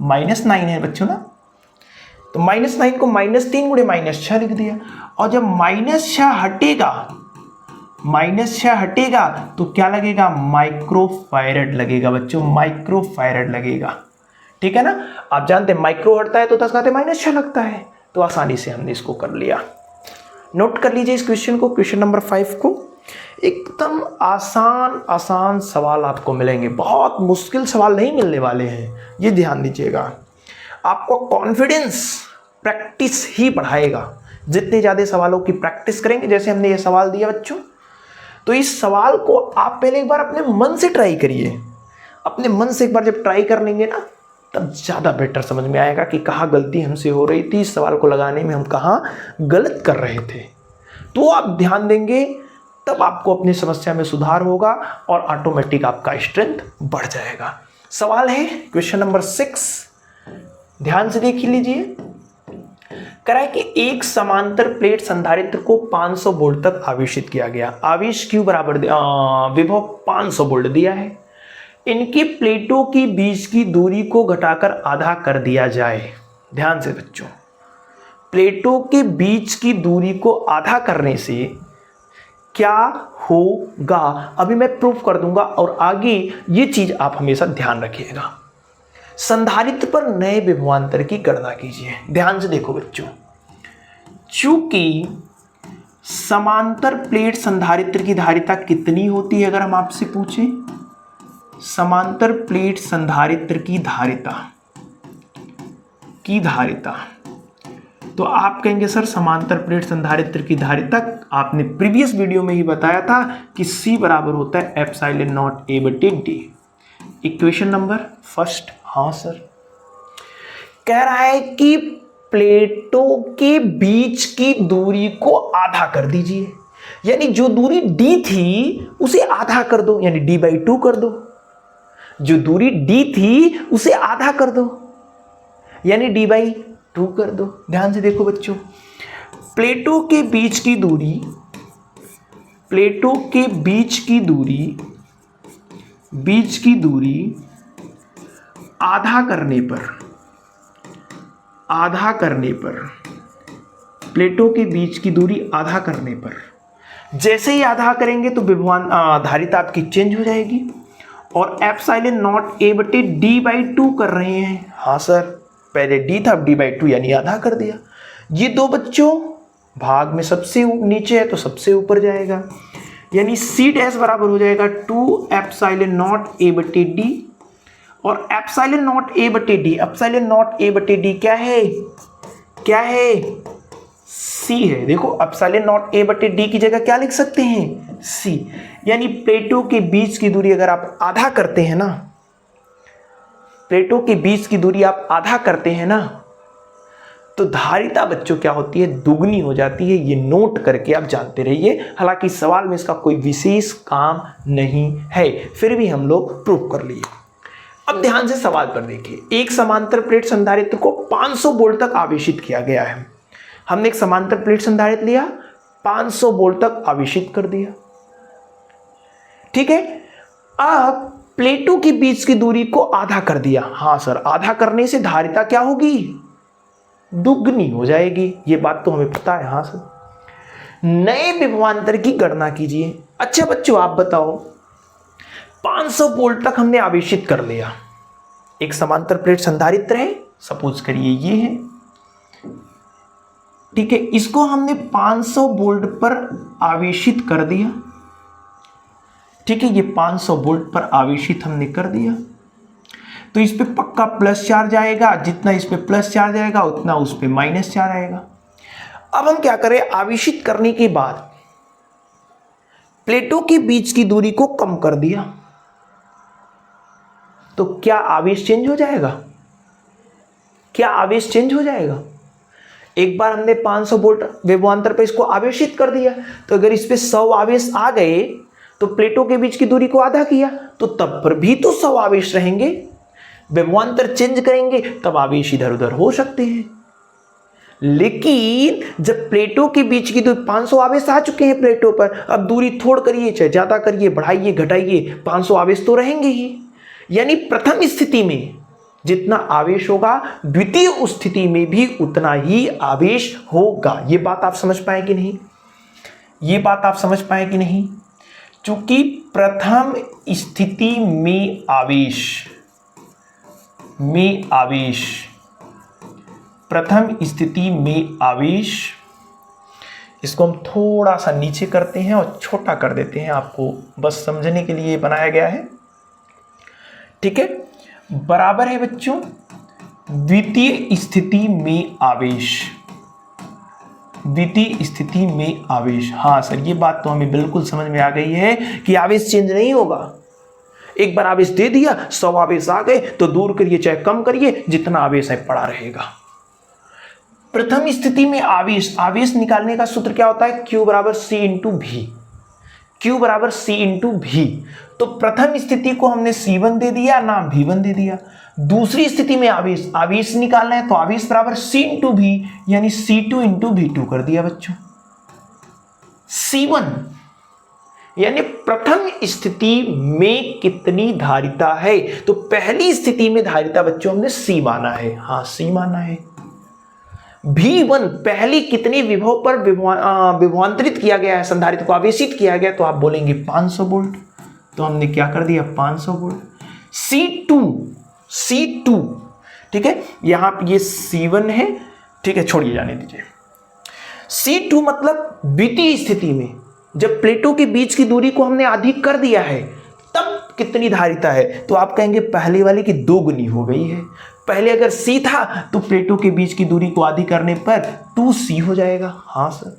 -9 है बच्चों ना, तो -9 को -3 × -6 लिख दिया। और जब -6 हटेगा तो क्या लगेगा? माइक्रो फैरेड लगेगा बच्चों, माइक्रो फैरेड लगेगा। ठीक है ना। आप जानते हैं माइक्रो हटता है तो 10 घाते -6 लगता है, तो आसानी से हमने इसको कर लिया। नोट कर लीजिए इस क्वेश्चन को, क्वेश्चन नंबर 5 को। एकदम आसान सवाल आपको मिलेंगे, बहुत मुश्किल सवाल नहीं मिलने वाले हैं, ये ध्यान दीजिएगा। आपको कॉन्फिडेंस प्रैक्टिस ही बढ़ाएगा। जितने ज़्यादा सवालों की प्रैक्टिस करेंगे, जैसे हमने ये सवाल दिया बच्चों, तो इस सवाल को आप पहले एक बार अपने मन से ट्राई करिए। अपने मन से एक बार जब ट्राई कर लेंगे ना, तब ज़्यादा बेटर समझ में आएगा कि कहाँ गलती हमसे हो रही थी, इस सवाल को लगाने में हम कहाँ गलत कर रहे थे। तो आप ध्यान देंगे, तब आपको अपनी समस्या में सुधार होगा और ऑटोमेटिक आपका स्ट्रेंथ बढ़ जाएगा। सवाल है क्वेश्चन नंबर 6, ध्यान से देख लीजिए। कह है कि एक समांतर प्लेट संधारित्र को 500 वोल्ट तक आवेशित किया गया। आवेश Q बराबर विभव 500 वोल्ट दिया है। इनकी प्लेटों की बीच की दूरी को घटाकर आधा कर दिया जाए। ध्यान से बच्चों, प्लेटों के बीच की दूरी को आधा करने से क्या होगा, अभी मैं प्रूफ कर दूंगा और आगे ये चीज आप हमेशा ध्यान रखिएगा। संधारित्र पर नए विभवांतर की गणना कीजिए। ध्यान से देखो बच्चों, चूंकि समांतर प्लेट संधारित्र की धारिता कितनी होती है, अगर हम आपसे पूछें समांतर प्लेट संधारित्र की धारिता, तो आप कहेंगे सर समांतर प्लेट संधारित्र की धारिता आपने प्रीवियस वीडियो में ही बताया था कि C बराबर होता है एप्सिलॉन नॉट A बटे D। इक्वेशन नंबर फर्स्ट, हाँ सर, कह रहा है कि प्लेटों के बीच की दूरी को आधा कर दीजिए, यानी जो दूरी D थी उसे आधा कर दो, यानी D/2 कर दो। जो दूरी D थी उसे आधा कर दो, यानी D/2 कर दो। ध्यान से देखो बच्चों, प्लेटों के बीच की दूरी आधा करने पर प्लेटों के बीच की दूरी आधा करने पर, जैसे ही आधा करेंगे तो विभवान धारिता आपकी चेंज हो जाएगी और एप्सिलॉन नॉट A बटे D/2 कर रहे हैं। हाँ सर, पहले D था, अब D/2 यानी आधा कर दिया। ये दो बच्चों भाग में सबसे नीचे है तो सबसे ऊपर जाएगा, यानी C डैश बराबर हो जाएगा 2 एप्सिलॉन नॉट A बटे D, और एप्सिलॉन नॉट A बटे D, एप्सिलॉन नॉट A बटे D क्या है C है। देखो एप्सिलॉन नॉट A बटे D की जगह क्या लिख सकते हैं, C। यानी प्लेटों के बीच की दूरी अगर आप आधा करते हैं ना, प्लेटों के बीच की दूरी आप आधा करते हैं ना, तो धारिता बच्चों क्या होती है, दुगनी हो जाती है। ये नोट करके आप जानते रहिए, हालांकि सवाल में इसका कोई विशेष काम नहीं है, फिर भी हम लोग प्रूव कर लिए। अब ध्यान से सवाल पर देखिए, एक समांतर प्लेट संधारित्र को 500 वोल्ट तक आवेशित किया गया है। हमने एक समांतर प्लेट संधारित्र लिया, 500 वोल्ट तक आवेशित कर दिया, ठीक है। अब प्लेटों के बीच की दूरी को आधा कर दिया। हाँ सर, आधा करने से धारिता क्या होगी, दुगनी हो जाएगी, ये बात तो हमें पता है। हाँ सर, नए विभवांतर की गणना कीजिए। अच्छा बच्चों आप बताओ, 500 वोल्ट तक हमने आवेशित कर लिया, एक समांतर प्लेट संधारित्र है, सपोज करिए ये है, ठीक है। इसको हमने 500 वोल्ट पर आवेशित कर दिया, ठीक है। ये 500 वोल्ट पर आवेशित हमने कर दिया, तो इस पे पक्का प्लस चार्ज आएगा, जितना इस पे प्लस चार्ज आएगा उतना उस पे माइनस चार्ज आएगा। अब हम क्या करें, आवेशित करने के बाद प्लेटों के बीच की दूरी को कम कर दिया, तो क्या आवेश चेंज हो जाएगा, एक बार हमने 500 वोल्ट विभवांतर पे इसको आवेशित कर दिया, तो अगर इस पे 100 आवेश आ गए तो प्लेटों के बीच की दूरी को आधा किया, तो तब पर भी तो 100 आवेश रहेंगे। विभवांतर चेंज करेंगे तब आवेश इधर उधर हो सकते हैं, लेकिन जब प्लेटों के बीच की दूरी 500 आवेश आ चुके हैं प्लेटों पर, अब दूरी थोड़ करिए चाहे ज्यादा करिए, बढ़ाइए घटाइए, 500 आवेश तो रहेंगे ही। यानी प्रथम स्थिति में जितना आवेश होगा द्वितीय स्थिति में भी उतना ही आवेश होगा। ये बात आप समझ पाए कि नहीं, चूंकि प्रथम स्थिति में आवेश, इसको हम थोड़ा सा नीचे करते हैं और छोटा कर देते हैं, आपको बस समझने के लिए बनाया गया है, ठीक है। बराबर है बच्चों, द्वितीय स्थिति में द्वितीय स्थिति में आवेश। हाँ सर, ये बात तो हमें बिल्कुल समझ में आ गई है कि आवेश चेंज नहीं होगा। एक बार आवेश दे दिया, 100 आवेश आ गए तो दूर करिए चाहे कम करिए, जितना आवेश है पड़ा रहेगा। प्रथम स्थिति में आवेश निकालने का सूत्र क्या होता है? Q बराबर C इंटू भी। Q बराबर C इंटू भी। तो प्रथम स्थिति को हमने C1 दे दिया, नाम V1 दे दिया। दूसरी स्थिति में आवेश निकालना है तो आवेश बराबर C इंटू भी, यानी C2 इंटू V2 कर दिया बच्चों। C1 यानी प्रथम स्थिति में कितनी धारिता है? तो पहली स्थिति में धारिता बच्चों हमने C माना है। हाँ, C माना है। V1 पहली कितने विभव पर विभवांतरित किया गया है, संधारित्र को आवेशित किया गया, तो आप बोलेंगे 500 वोल्ट। तो हमने क्या कर दिया? 500 वोल्ट। C2 ठीक है, यहां पे ये C1 है, ठीक है, छोड़िए जाने दीजिए। C2 मतलब द्वितीय स्थिति में जब प्लेटों के बीच की दूरी को हमने अधिक कर दिया है तब कितनी धारिता है? तो आप कहेंगे पहले वाले की 2 गुनी हो गई है। पहले अगर C था तो प्लेटों के बीच की दूरी को आधी करने पर 2C हो जाएगा। हाँ सर।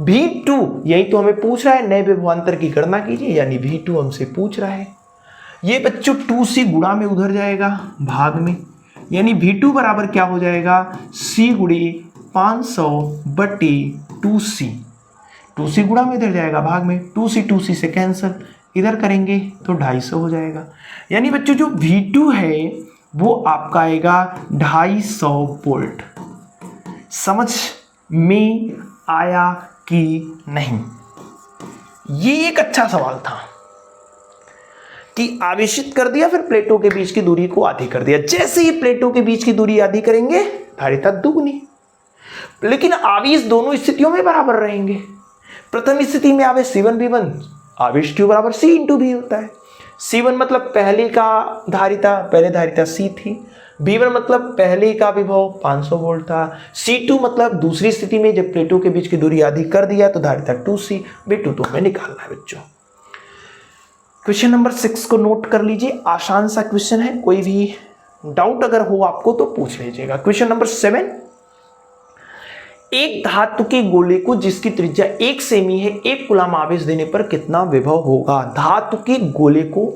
V2 यही तो हमें पूछ रहा है, नए विभवांतर की गणना कीजिए, यानी V2 हमसे पूछ रहा है। ये बच्चों 2C गुणा में उधर जाएगा भाग में, यानी V2 बराबर क्या हो जाएगा? C गुणे 500 बटे 2C। 2C गुणा में इधर जाएगा भाग में, 2C से कैंसिल, इधर करेंगे तो 250 हो जाएगा। यानी बच्चों जो V2 है वो आपका आएगा 250 वोल्ट। समझ में आया कि नहीं? ये एक अच्छा सवाल था कि आवेशित कर दिया, फिर प्लेटों के बीच की दूरी को आधी कर दिया। जैसे ही प्लेटों के बीच की दूरी आधी करेंगे धारिता दुगनी, लेकिन आवेश दोनों स्थितियों में बराबर रहेंगे। प्रथम स्थिति में आवेश C1 V1, आवेश Q बराबर C इंटू V होता है। C1 मतलब पहले धारिता C थी। V1 मतलब पहले का विभव 500 वोल्ट था। C2 मतलब दूसरी स्थिति में जब प्लेटों के बीच की दूरी आधी कर दिया तो धारिता 2C। V2 तो हमें निकालना है बच्चों। क्वेश्चन नंबर 6 को नोट कर लीजिए, आसान सा क्वेश्चन है, कोई भी डाउट अगर हो आपको तो पूछ लीजिएगा। क्वेश्चन नंबर 7, एक धातु के गोले को जिसकी त्रिज्या 1 सेमी है 1 कूलम आवेश देने पर कितना विभव होगा? धातु के गोले को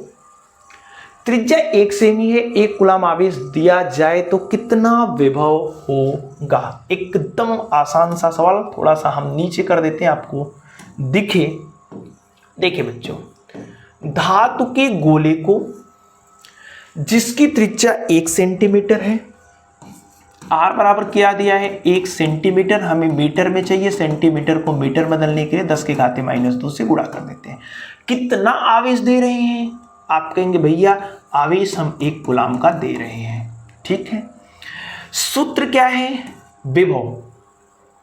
त्रिज्या 1 सेमी है 1 कूलम आवेश दिया जाए तो कितना विभव होगा? एकदम आसान सा सवाल, थोड़ा सा हम नीचे कर देते हैं आपको दिखे। देखिए बच्चों, धातु के गोले को जिसकी त्रिज्या 1 सेंटीमीटर है, R बराबर क्या दिया है? 1 सेंटीमीटर, हमें मीटर में चाहिए, सेंटीमीटर को मीटर बदलने के लिए 10 के घाते -2 से गुणा कर देते हैं। कितना आवेश दे रहे हैं? आप कहेंगे भैया आवेश हम 1 कूलम का दे रहे हैं, ठीक है। सूत्र क्या है? विभव।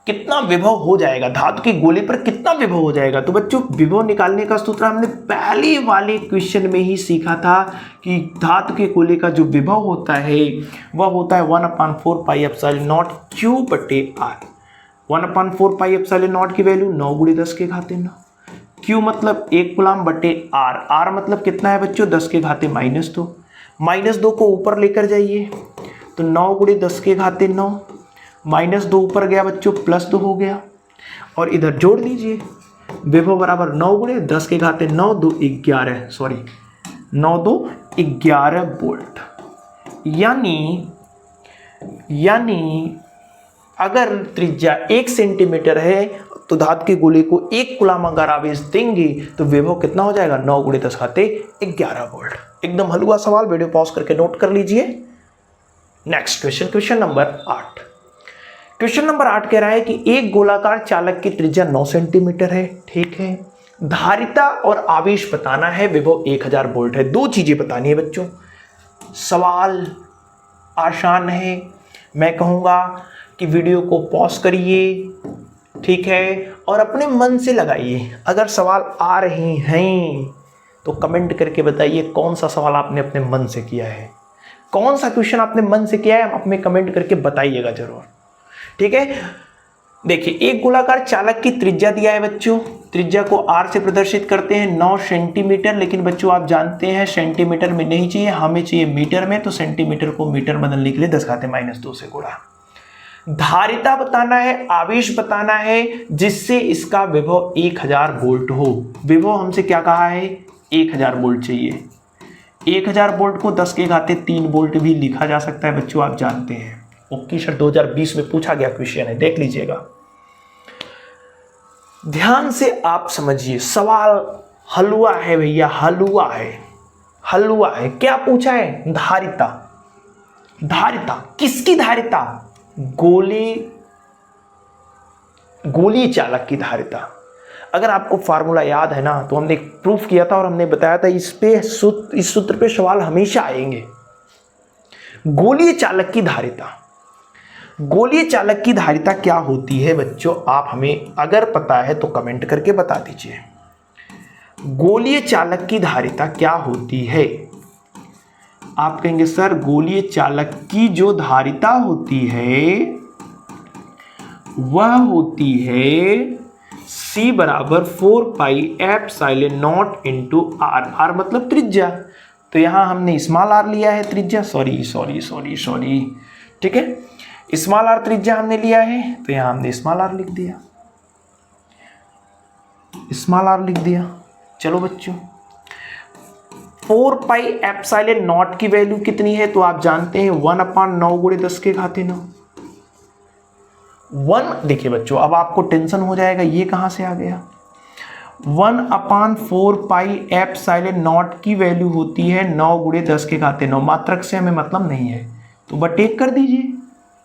कितना विभव हो जाएगा, धातु के गोले पर कितना विभव हो जाएगा? तो बच्चों विभव निकालने का सूत्र हमने पहले वाले क्वेश्चन में ही सीखा था कि धातु के गोले का जो विभव होता है वह होता है 1/4 पाई एप्सिलॉन नॉट Q बटे R। 1/4 पाई एप्सिलॉन नॉट की वैल्यू 9 × 10 के घाते 9। Q मतलब 1 कूलम बटे R। R मतलब कितना है बच्चों? 10 के घाते -2। -2 को ऊपर लेकर जाइए तो 9 × 10 के घाते 9, -2 ऊपर गया बच्चों, +2 हो गया, और इधर जोड़ लीजिए। विभव बराबर 9 × 10 के घाते 9 2 11, सॉरी 9 2 11 वोल्ट। यानी अगर त्रिज्या 1 सेंटीमीटर है तो धातु के गोले को 1 कूलम अगर आवेश देंगे तो विभव कितना हो जाएगा? 9 × 10 घाते 11 वोल्ट। एकदम हलवा सवाल, वीडियो पॉज करके नोट कर लीजिए। Next question, question number 8। Question number 8 कह रहा है कि एक गोलाकार चालक की त्रिज्या 9 सेंटीमीटर है, ठीक है। धारिता और आवेश बताना है, विभव 1000 वोल्ट है। 2 चीजें बतानी है बच्चों। सवाल आसान है, मैं कहूँगा कि वीडियो को पॉज करिए, ठीक है, और अपने मन से लगाइए। अगर सवाल आ रहे हैं तो कमेंट करके बताइए कौन सा सवाल आपने अपने मन से किया है, कौन सा क्वेश्चन आपने मन से किया है, अपने कमेंट करके बताइएगा जरूर, ठीक है। देखिए, एक गोलाकार चालक की त्रिज्या दिया है बच्चों, त्रिज्या को R से प्रदर्शित करते हैं 9 सेंटीमीटर, लेकिन बच्चों आप जानते हैं सेंटीमीटर में नहीं चाहिए, हमें चाहिए मीटर में, तो सेंटीमीटर को मीटर बदलने के लिए 10 घाते -2 से गुणा। धारिता बताना है, आवेश बताना है जिससे इसका विभव 1000 वोल्ट हो। विभव हमसे क्या कहा है, 1000 वोल्ट चाहिए। 1000 वोल्ट को 10 के घाते 3 वोल्ट भी लिखा जा सकता है बच्चों, आप जानते हैं। ओके सर, 2020 में पूछा गया क्वेश्चन है, देख लीजिएगा। ध्यान से आप समझिए, सवाल हलवा है भैया, हलवा है, हलवा है। क्या पूछा है, धारिता। धारिता किसकी धारिता, गोली चालक की धारिता। अगर आपको फार्मूला याद है ना, तो हमने प्रूफ किया था और हमने बताया था इस सूत्र पे सवाल हमेशा आएंगे। गोलीय चालक की धारिता, गोलीय चालक की धारिता क्या होती है बच्चों, आप हमें अगर पता है तो कमेंट करके बता दीजिए। गोलीय चालक की धारिता क्या होती है? आप कहेंगे सर गोलीय चालक की जो धारिता होती है वह होती है C बराबर 4 pi epsilon naught into R. R मतलब त्रिज्या, तो यहां हमने स्मॉल आर लिया है त्रिज्या, सॉरी, ठीक है, स्मॉल आर त्रिज्या हमने लिया है, तो यहां हमने स्मॉल आर लिख दिया, स्मॉल आर लिख दिया। चलो बच्चों, 4 पाई एप्सिलॉन नॉट की वैल्यू कितनी है, तो आप जानते हैं 1/9 गुणे 10 के घाते 9। 1 देखिए बच्चों, अब आपको टेंशन हो जाएगा ये कहां से आ गया। 1/4 पाई एप्सिलॉन नॉट की वैल्यू होती है 9 गुणे 10 के घाते 9। मात्रक से हमें मतलब नहीं है, तो बटेक कर दीजिए,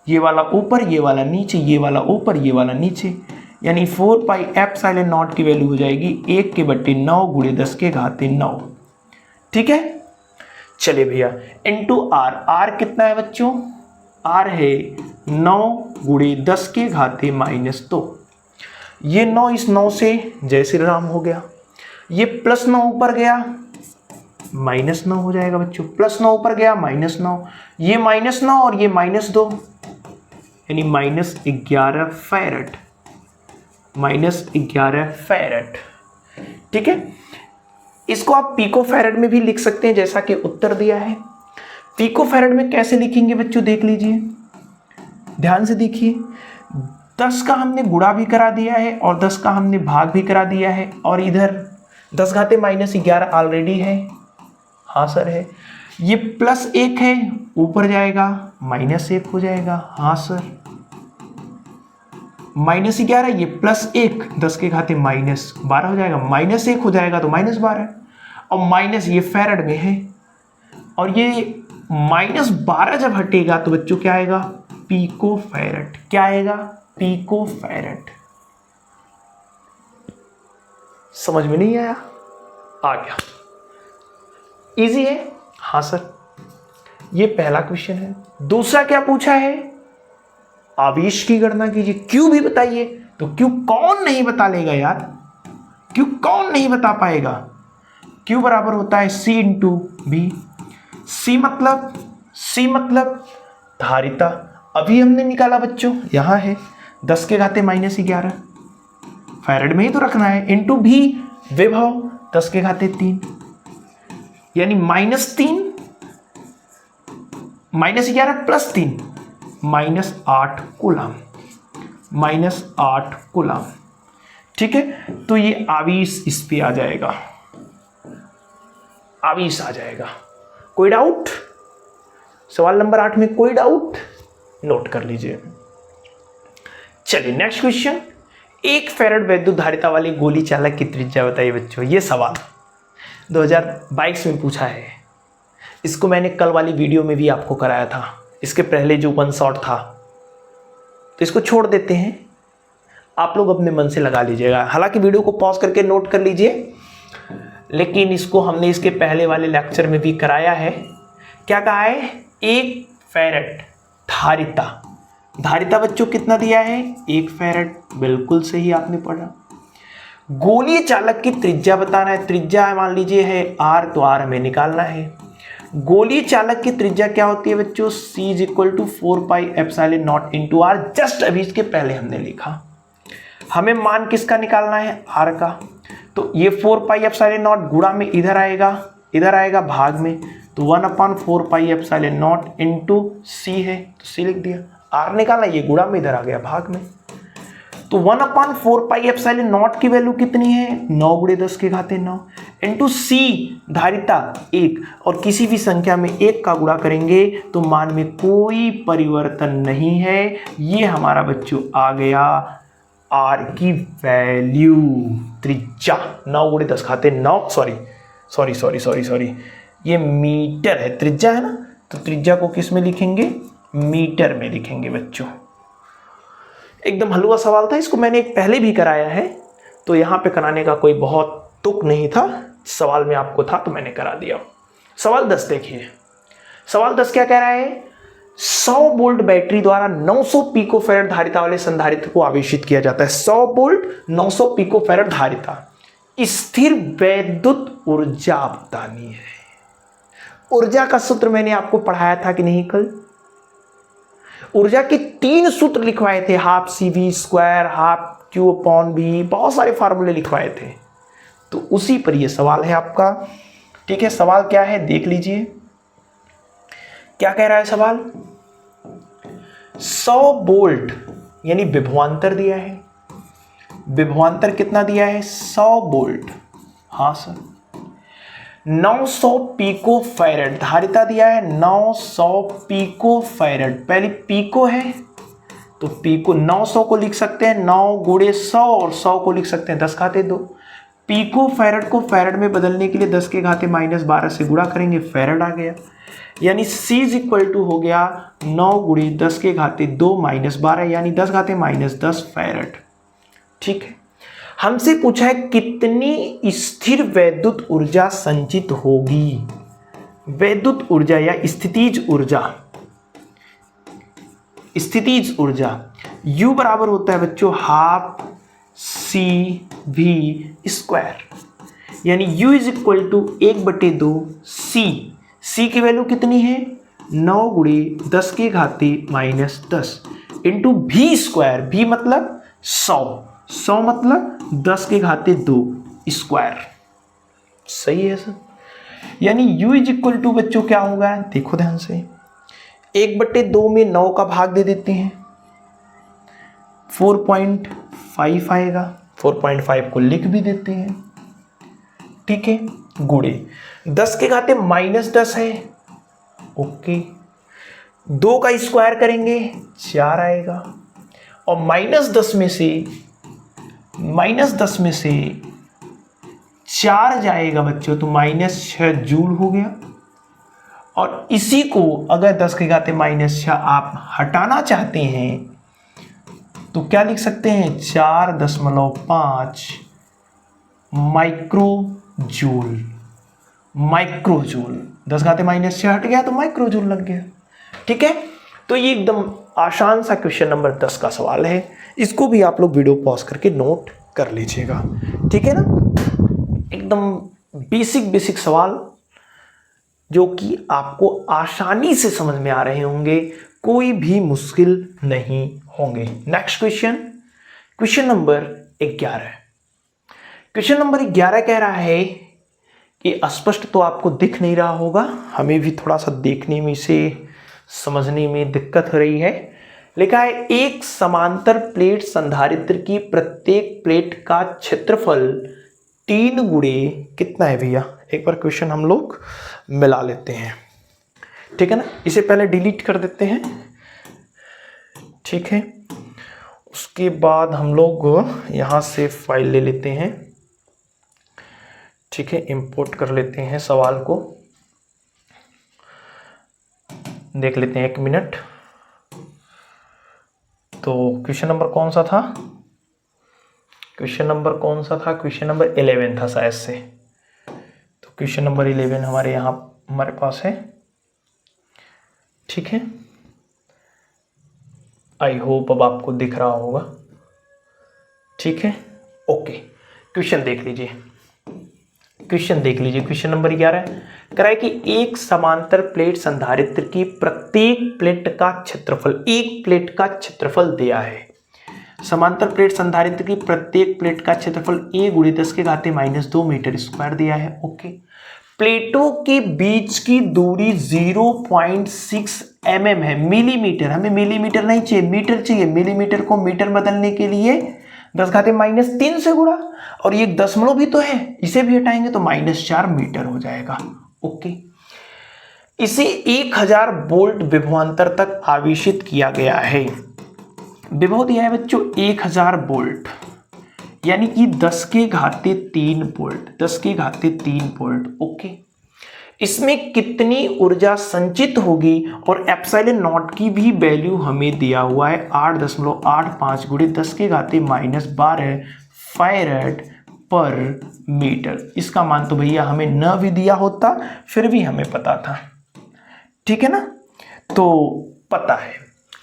ये वाला ऊपर, ये वाला नीचे, ये वाला ऊपर, ये वाला नीचे, यानी 4 पाई एप्सिलॉन नॉट की वैल्यू हो जाएगी 1/9 गुणे 10 के घाते 9। ठीक है, चलिए भैया, इंटू आर। आर कितना है बच्चों, आर है 9 गुणे 10 के घाते -2। ये 9 इस 9 से जय श्री राम हो गया, ये +9 ऊपर गया -9 हो जाएगा बच्चों, +9 ऊपर गया -9, ये -9 और ये -2, यानी -11 फैरेड, -11 फैरेड। ठीक है, इसको आप पिको फैरेड में भी लिख सकते हैं जैसा कि उत्तर दिया है। पिको फैरेड में कैसे लिखेंगे बच्चों, देख लीजिए, ध्यान से देखिए। 10 का हमने गुणा भी करा दिया है और 10 का हमने भाग भी करा दिया है, और इधर 10 घाते -11 ऑलरेडी है, हाँ सर है। ये +1 है, ऊपर जाएगा -1 हो जाएगा, हाँ सर। -11, ये +1 10 के घाते -12 हो जाएगा, -1 हो जाएगा तो -12, और माइनस ये फैरेड में है, और ये -12 जब हटेगा तो बच्चों क्या आएगा, पिको फैरेड। क्या आएगा, पिको फैरेड। समझ में नहीं आया, आ गया, इजी है, हाँ सर। ये पहला क्वेश्चन है। दूसरा क्या पूछा है, आवेश की गणना कीजिए। क्यों भी बताइए, तो क्यों कौन नहीं बता लेगा यार, क्यों कौन नहीं बता पाएगा। क्यू बराबर होता है C इंटू बी। C मतलब धारिता, अभी हमने निकाला बच्चों, यहां है 10 के घाते -11 फैरेड में ही तो रखना है, इंटू भी विभव 10 के घाते 3, यानी -3 -11 +3 -8 कूलम, -8 कूलम। ठीक है, तो ये आवेश इस पे आ जाएगा, आवेश आ जाएगा। कोई डाउट, सवाल नंबर 8 में कोई डाउट, नोट कर लीजिए। चलिए नेक्स्ट क्वेश्चन, 1 फैरेड वैद्युत धारिता वाली गोली चालक की त्रिज्या बताइए बच्चों। ये सवाल 2022 में पूछा है, इसको मैंने कल वाली वीडियो में भी आपको कराया था, इसके पहले जो 1 शॉट था, तो इसको छोड़ देते हैं, आप लोग अपने मन से लगा लीजिएगा। हालांकि वीडियो को पॉज करके नोट कर लीजिए, लेकिन इसको हमने इसके पहले वाले लेक्चर में भी कराया है। क्या कहा है, 1 फैरेड धारिता, धारिता बच्चों कितना दिया है, 1 फैरेड, बिल्कुल सही आपने पढ़ा। गोलीय चालक की त्रिज्या बताना है, त्रिज्या मान लीजिए है R, तो R हमें निकालना है। गोलीय चालक की त्रिज्या क्या होती है बच्चों, C = 4 pi epsilon naught into R। Just अभी इसके पहले हमने लिखा, हमें मान किसका निकालना है, R का, तो ये 4 पाई एप्सिलॉन नॉट गुणा में इधर आएगा भाग में, तो 1/4 पाई एप्सिलॉन नॉट इंटू C है, तो C लिख दिया। आर निकालना, ये गुणा में इधर आ गया भाग में। तो 1/4πε0 की वैल्यू कितनी है 9 × 10⁹ इंटू सी धारिता 1, और किसी भी संख्या में 1 का गुणा करेंगे तो मान में कोई परिवर्तन नहीं है। ये हमारा बच्चों आ गया आर की वैल्यू, त्रिज्या 9 × 10⁹ सॉरी ये मीटर है, त्रिज्या है ना, तो त्रिज्या को किस में लिखेंगे, मीटर में लिखेंगे बच्चों। एकदम हलवा सवाल था, इसको मैंने एक पहले भी कराया है, तो यहाँ पे कराने का कोई बहुत तुक नहीं था, सवाल में आपको था तो मैंने करा दिया। सवाल 10 देखिए, सवाल 10 क्या कह रहा है, 100 वोल्ट बैटरी द्वारा 900 पिकोफैरेड धारिता वाले संधारित्र को आवेशित किया जाता है। 100 वोल्ट 900 पिकोफैरेड धारिता, स्थिर वैद्युत ऊर्जा बतानी है। ऊर्जा का सूत्र मैंने आपको पढ़ाया था कि नहीं कल, ऊर्जा के 3 सूत्र लिखवाए थे, हाफ CV², हाफ Q/V, बहुत सारे फार्मूले लिखवाए थे, तो उसी पर यह सवाल है आपका। ठीक है, सवाल क्या है देख लीजिए, क्या कह रहा है सवाल, 100 वोल्ट यानी विभवांतर दिया है, विभवांतर कितना दिया है 100 वोल्ट, हाँ सर, 900 पिकोफैरेड धारिता दिया है, 900 पिकोफैरेड, पहले पिको है तो पिको 900 को लिख सकते हैं 9 × 100 और 100 को लिख सकते हैं 10⁻²। पिकोफैरेड को फैरेड में बदलने के लिए 10⁻−12 से गुणा करेंगे, फैरेड आ गया, यानी C हो गया 9 × 10⁻² - 12 यानी 10⁻−10 फैरेड। ठीक है, हमसे पूछा है कितनी स्थिर वैद्युत ऊर्जा संचित होगी, वैद्युत ऊर्जा या स्थितिज ऊर्जा, स्थितिज ऊर्जा U बराबर होता है बच्चों ½ CV², यानी U = 1/2 C की वैल्यू कितनी है 9 × 10⁻−10 इंटू V², V मतलब 100 मतलब 10⁻² स्क्वायर, सही है सर। यानी U = बच्चों क्या होगा, देखो ध्यान से, 1/2 में 9 का भाग दे देते हैं, 4.5 आएगा, 4.5 को लिख भी देते हैं, ठीक है, गुणे 10⁻−10 है, ओके, 2 का स्क्वायर करेंगे 4 आएगा, और -10 में से 4 जाएगा बच्चों तो -6 जूल हो गया। और इसी को अगर 10⁻6 आप हटाना चाहते हैं तो क्या लिख सकते हैं 4.5 माइक्रोजूल, 10⁻6 हट गया तो माइक्रोजूल लग गया। ठीक है, तो ये एकदम आसान सा क्वेश्चन नंबर 10 का सवाल है, इसको भी आप लोग वीडियो पॉज करके नोट कर लीजिएगा, ठीक है ना। एकदम बेसिक सवाल जो कि आपको आसानी से समझ में आ रहे होंगे, कोई भी मुश्किल नहीं होंगे। Next question number 11। Question number 11 कह रहा है कि स्पष्ट तो आपको दिख नहीं रहा होगा, हमें भी थोड़ा सा देखने में से समझने में दिक्कत हो रही है। लिखा है एक समांतर प्लेट संधारित्र की प्रत्येक प्लेट का क्षेत्रफल 3 गुणे कितना है भैया, एक बार क्वेश्चन हम लोग मिला लेते हैं, ठीक है ना। इसे पहले डिलीट कर देते हैं, ठीक है। उसके बाद हम लोग यहाँ से फाइल ले लेते हैं, ठीक है, इंपोर्ट कर लेते हैं सवाल को, देख लेते हैं 1 मिनट। तो क्वेश्चन नंबर कौन सा था, क्वेश्चन नंबर 11 था शायद से। तो क्वेश्चन नंबर 11 हमारे यहाँ हमारे पास है, ठीक है। आई होप अब आपको दिख रहा होगा, ठीक है, ओके। क्वेश्चन देख लीजिए, क्वेश्चन नंबर 11 कह रहा है कि एक समांतर प्लेट संधारित्र की प्रत्येक प्लेट का क्षेत्रफल, एक प्लेट का क्षेत्रफल दिया है। समांतर प्लेट संधारित्र की प्रत्येक प्लेट का क्षेत्रफल a × 10⁻² मीटर स्क्वायर दिया है, ओके। प्लेटों के बीच की दूरी 0.6 mm है। मिलीमीटर, हमें मिलीमीटर नहीं चाहिए, मीटर चाहिए। मिलीमीटर को मीटर बदलने के लिए 10⁻³ से गुणा, और ये एक दशमलव भी तो है, इसे भी हटाएंगे तो -4 मीटर हो जाएगा। ओके, इसे 1000 वोल्ट विभवांतर तक आवेशित किया गया है। विभव दिया है बच्चों 1000 वोल्ट, यानी कि 10⁻³ वोल्ट, 10⁻³ वोल्ट। ओके, इसमें कितनी ऊर्जा संचित होगी, और एप्सिलॉन नॉट की भी वैल्यू हमें दिया हुआ है 8.85 × 10⁻12 फैराड पर मीटर। इसका मान तो भैया हमें न भी दिया होता फिर भी हमें पता था, ठीक है ना, तो पता है।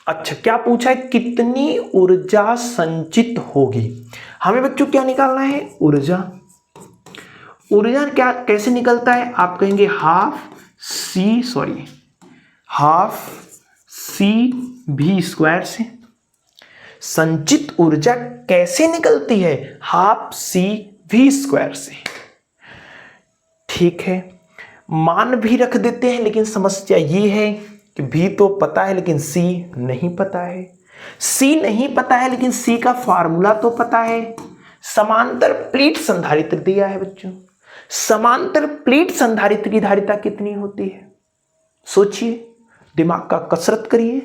अच्छा, क्या पूछा है, कितनी ऊर्जा संचित होगी। हमें बच्चों क्या निकालना है, ऊर्जा। ऊर्जा क्या कैसे निकलता है, आप कहेंगे हाफ CV² से। संचित ऊर्जा कैसे निकलती है, हाफ CV² से। ठीक है, मान भी रख देते हैं, लेकिन समस्या ये है कि भी तो पता है लेकिन C नहीं पता है। C नहीं पता है लेकिन C का फार्मूला तो पता है। समांतर प्लेट संधारित्र दिया है बच्चों। समांतर प्लेट संधारित्र की धारिता कितनी होती है, सोचिए, दिमाग का कसरत करिए,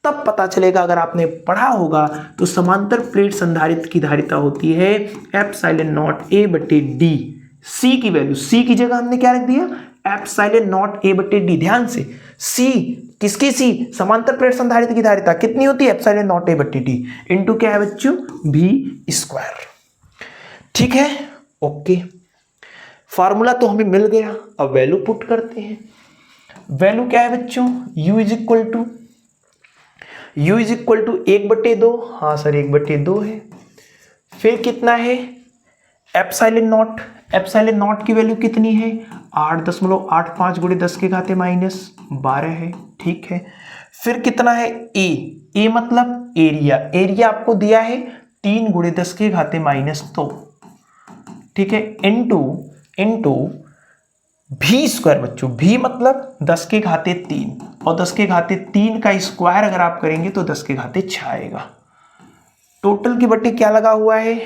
तब पता चलेगा। अगर आपने पढ़ा होगा तो समांतर प्लेट संधारित्र की धारिता होती है ε0A/d। C की वैल्यू, C की जगह हमने क्या रख दिया, ε0A/d। ध्यान से, C किसकी, C समांतर प्लेट संधारित्र की धारिता कितनी होती है, ε0A/d इंटू क्या है बच्चों, V²। ठीक है, ओके, फार्मूला तो हमें मिल गया। अब वैल्यू पुट करते हैं। वैल्यू क्या है बच्चों, U इज इक्वल टू 1/2। हाँ सर, 1/2 है। फिर कितना है, एप्सिलॉन नॉट की वैल्यू कितनी है, 8.85 × 10⁻12 है। ठीक है, फिर कितना है, ए मतलब एरिया। एरिया आपको दिया है 3 × 10⁻²। ठीक है, इंटू V² बच्चों। V मतलब 10⁻³ और 10⁻³ का स्क्वायर अगर आप करेंगे तो 10⁻6 आएगा। टोटल की बट्टी क्या लगा हुआ है,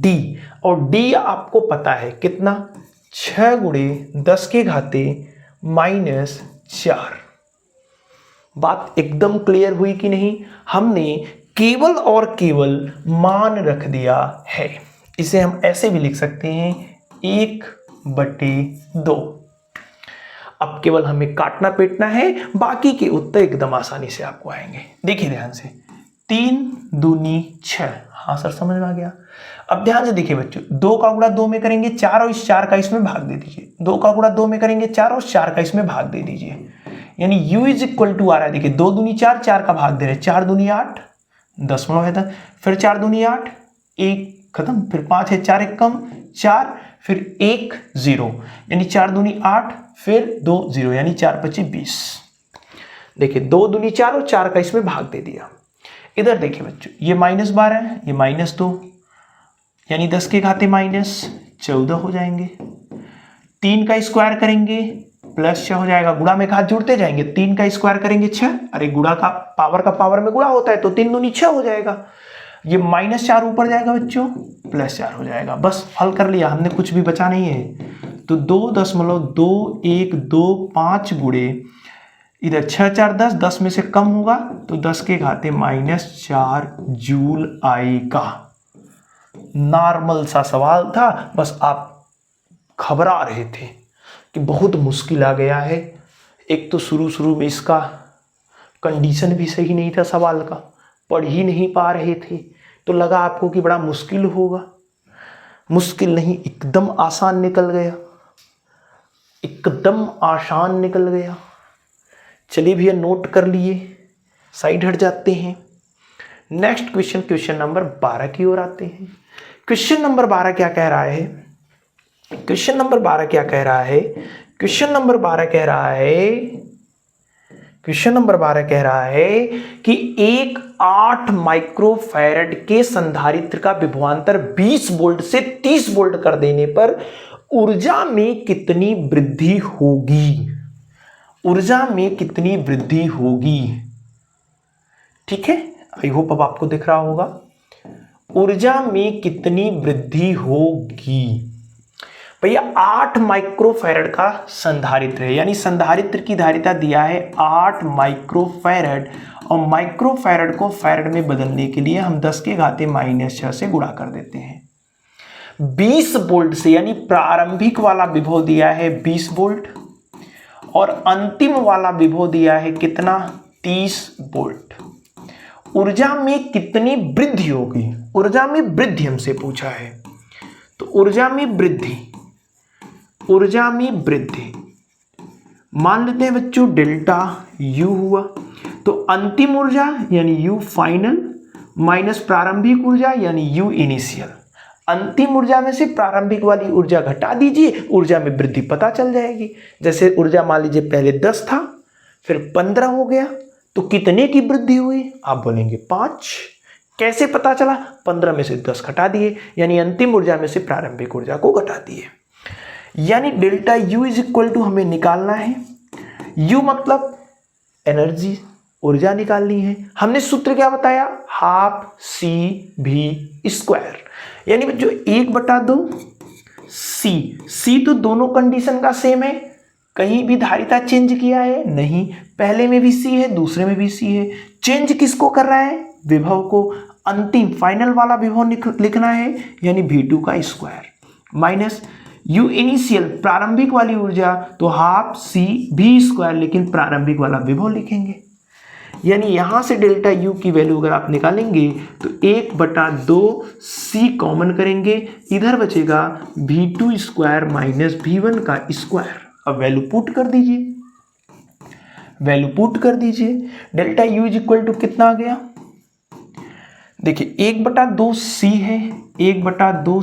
D, और D आपको पता है कितना, 6 × 10⁻⁻4। बात एकदम क्लियर हुई कि नहीं। हमने केवल और केवल मान रख दिया है। इसे हम ऐसे भी लिख सकते हैं 1/2। अब केवल हमें काटना पीटना है, बाकी के उत्तर एकदम आसानी से आपको आएंगे। देखिए ध्यान से, 3 दूनी 6। हाँ सर, समझ में आ गया। अब ध्यान से देखिए बच्चों, 2 का गुणा 2 में करेंगे 4 और इस 4 का इसमें भाग दे दीजिए। 2 का गुणा 2 में करेंगे 4 और 4 का इसमें भाग दे दीजिए, यानी U इज इक्वल टू आ रहा है। देखिए 2 दूनी 4, 4 का भाग दे रहे, 4 दूनी 8, दशमलव है 10, फिर 4 दूनी 8, 1 खत्म, फिर 5 है, 4 1 कम 4, फिर 1 0, यानी 4 दूनी 8, फिर 2 0, यानी 4 × 25 20। देखिए 2 दूनी 4 और 4 का इसमें भाग दे दिया। इधर देखिए बच्चों, ये -12 है, ये -2, यानी 10⁻14 हो जाएंगे। 3 का स्क्वायर करेंगे +6 हो जाएगा। गुणा में हाथ जुड़ते जाएंगे, 3 का स्क्वायर करेंगे 6, अरे गुणा का पावर में गुणा होता है तो 3 दूनी 6 हो जाएगा। ये -4 ऊपर जाएगा बच्चों, +4 हो जाएगा। बस हल कर लिया हमने, कुछ भी बचा नहीं है। तो 2.2125 गुणे इधर 6 4 10, 10 में से कम होगा तो 10⁻⁻4 जूल आएगा। नॉर्मल सा सवाल था, बस आप घबरा रहे थे कि बहुत मुश्किल आ गया है। एक तो शुरू में इसका कंडीशन भी सही नहीं था सवाल का, पढ़ ही नहीं पा रहे थे, तो लगा आपको कि बड़ा मुश्किल होगा। मुश्किल नहीं, एकदम आसान निकल गया, एकदम आसान निकल गया। चलिए भैया, नोट कर लिए, साइड हट जाते हैं। नेक्स्ट क्वेश्चन नंबर 12 की ओर आते हैं। क्वेश्चन नंबर 12 क्या कह रहा है, क्वेश्चन नंबर 12 क्या कह रहा है, क्वेश्चन नंबर 12 कह रहा है, क्वेश्चन नंबर 12 कह रहा है कि एक 8 माइक्रोफैरड के संधारित्र का विभवांतर 20 वोल्ट से 30 वोल्ट कर देने पर ऊर्जा में कितनी वृद्धि होगी, ऊर्जा में कितनी वृद्धि होगी। ठीक है, आई होप अब आपको दिख रहा होगा। ऊर्जा में कितनी वृद्धि होगी भैया, 8 माइक्रोफैरड का संधारित्र है, यानी संधारित्र की धारिता दिया है 8 माइक्रोफैरड, और माइक्रोफैरड को फैरड में बदलने के लिए हम 10⁻⁻6 से गुणा कर देते हैं। 20 वोल्ट से, यानी प्रारंभिक वाला विभव दिया है 20 वोल्ट और अंतिम वाला विभव दिया है कितना, 30 वोल्ट। ऊर्जा में कितनी वृद्धि होगी, ऊर्जा में वृद्धि हमसे पूछा है, तो ऊर्जा में वृद्धि, ऊर्जा में वृद्धि मान लेते हैं बच्चों डेल्टा यू हुआ, तो अंतिम ऊर्जा यानी यू फाइनल माइनस प्रारंभिक ऊर्जा यानी यू इनिशियल। अंतिम ऊर्जा में से प्रारंभिक वाली ऊर्जा घटा दीजिए, ऊर्जा में वृद्धि पता चल जाएगी। जैसे ऊर्जा मान लीजिए पहले 10 था, फिर 15 हो गया, तो कितने की वृद्धि हुई, आप बोलेंगे 5। कैसे पता चला, 15 में से 10 घटा दिए, यानी अंतिम ऊर्जा में से प्रारंभिक ऊर्जा को घटा दिए। यानी delta U is equal to हमें निकालना है, यू मतलब एनर्जी, ऊर्जा निकालनी है। हमने सूत्र क्या बताया, हाफ सी भी स्क्वायर, यानी बच्चों 1/2 सी तो दोनों कंडीशन का सेम है, कहीं भी धारिता चेंज किया है नहीं, पहले में भी सी है दूसरे में भी सी है। चेंज किसको कर रहा है, विभव को, अंतिम फाइनल वाला विभव लिखना है, यानी V2 का स्क्वायर माइनस यू इनिशियल प्रारंभिक वाली ऊर्जा, तो हाफ सी भी स्क्वायर, लेकिन प्रारंभिक वाला विभव लिखेंगे। यानी यहां से डेल्टा यू की वैल्यू अगर आप निकालेंगे तो 1/2 सी कॉमन करेंगे, इधर बचेगा V2 स्क्वायर माइनस V1 का स्क्वायर। अब वैल्यू पुट कर दीजिए, वैल्यू पुट कर दीजिए, delta U is equal to कितना आ गया, देखिए 1/2 सी है, 1/2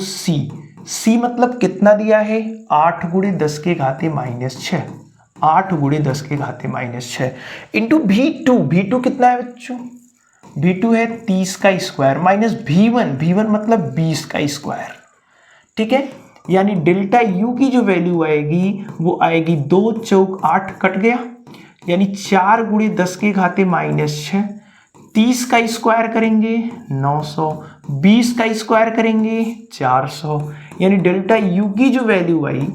सी मतलब कितना दिया है, 8 × 10⁻⁻6, 8 × 10⁻⁻6 इंटू V2 कितना है बच्चों, V2 है 30 का स्क्वायर माइनस V1 मतलब 20 का स्क्वायर। ठीक है, यानी डेल्टा यू की जो वैल्यू आएगी वो आएगी 2 चौक 8 कट गया, यानी 4 × 10⁻⁻6, 30 का स्क्वायर करेंगे 900, 20 का स्क्वायर करेंगे 400, यानी डेल्टा यू की जो वैल्यू आई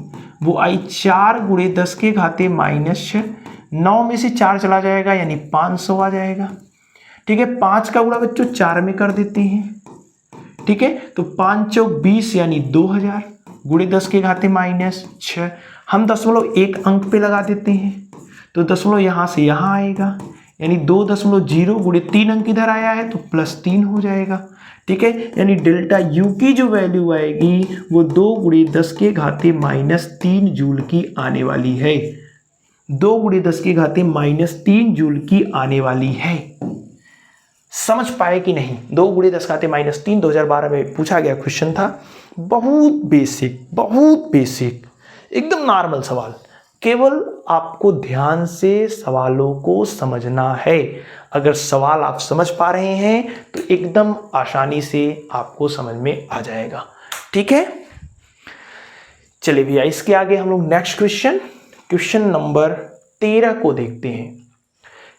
वो आई 4 × 10⁻⁻6, 9 में से 4 चला जाएगा यानी 500 आ जाएगा। ठीक है, 5 का गुणा बच्चों 4 में कर देते हैं। ठीक है, तो 5 चौक 20 यानी 2000 × 10⁻⁻6, हम 0.1 अंक पे लगा देते हैं, तो दशमलव यहाँ से यहाँ आएगा, यानी 2.0 × 3 अंक इधर आया है तो +3 हो जाएगा। ठीक है, यानी डेल्टा यू की जो वैल्यू आएगी वो 2 × 10⁻³ जूल की आने वाली है, 2 × 10⁻³ जूल की आने वाली है। समझ पाए कि नहीं, 2 × 10⁻³ 2012 में पूछा गया क्वेश्चन था, बहुत बेसिक एकदम नॉर्मल सवाल, केवल आपको ध्यान से सवालों को समझना है। अगर सवाल आप समझ पा रहे हैं तो एकदम आसानी से आपको समझ में आ जाएगा। ठीक है, चलिए भैया इसके आगे हम लोग नेक्स्ट क्वेश्चन नंबर 13 को देखते हैं।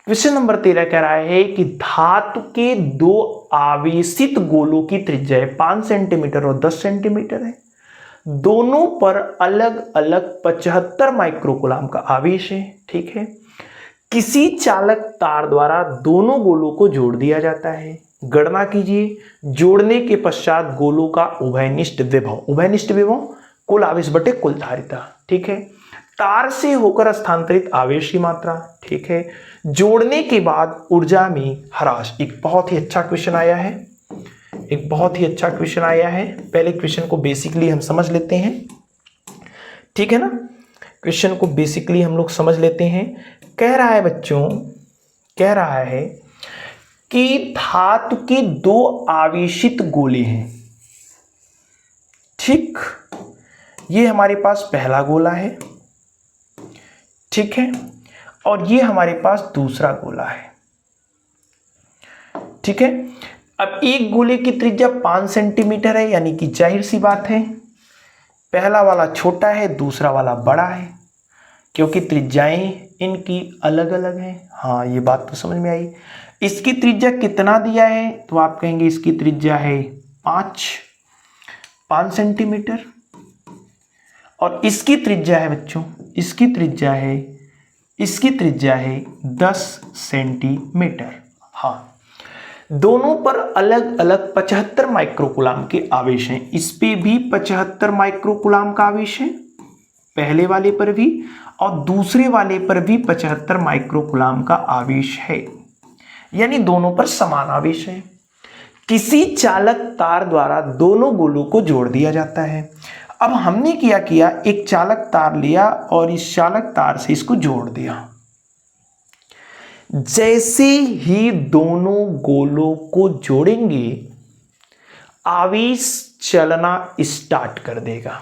क्वेश्चन नंबर 13 कह रहा है कि धातु के 2 आवेशित गोलों की त्रिज्या 5 सेंटीमीटर और 10 सेंटीमीटर है, दोनों पर अलग अलग 75 माइक्रोकूलाम का आवेश है। ठीक है, किसी चालक तार द्वारा दोनों गोलों को जोड़ दिया जाता है। गणना कीजिए, जोड़ने के पश्चात गोलों का उभयनिष्ठ विभव कुल आवेश बटे कुल धारिता। ठीक है, तार से होकर स्थानांतरित आवेश की मात्रा। ठीक है, जोड़ने के बाद ऊर्जा में ह्रास। एक बहुत ही अच्छा क्वेश्चन आया है, पहले क्वेश्चन को बेसिकली हम समझ लेते हैं। ठीक है ना, क्वेश्चन को बेसिकली हम लोग समझ लेते हैं। कह रहा है बच्चों, कह रहा है कि धातु के 2 आवेशित गोले हैं। ठीक, ये हमारे पास पहला गोला है। ठीक है, और ये हमारे पास दूसरा गोला है। ठीक है, अब एक गोले की त्रिज्या 5 सेंटीमीटर है, यानी कि जाहिर सी बात है पहला वाला छोटा है, दूसरा वाला बड़ा है, क्योंकि त्रिज्याएं इनकी अलग अलग हैं। हाँ, ये बात तो समझ में आई। इसकी त्रिज्या कितना दिया है, तो आप कहेंगे इसकी त्रिज्या है 5 सेंटीमीटर, और इसकी त्रिज्या है बच्चों, इसकी त्रिज्या है 10 सेंटीमीटर। हाँ, दोनों पर अलग अलग 75 माइक्रोकूलाम के आवेश हैं। इस पे भी 75 माइक्रोकूलाम का आवेश है, पहले वाले पर भी, और दूसरे वाले पर भी 75 माइक्रोकूलाम का आवेश है, यानी दोनों पर समान आवेश है। किसी चालक तार द्वारा दोनों गोलों को जोड़ दिया जाता है। अब हमने क्या किया, एक चालक तार लिया और इस चालक तार से इसको जोड़ दिया। जैसे ही दोनों गोलों को जोड़ेंगे, आवेश चलना स्टार्ट कर देगा।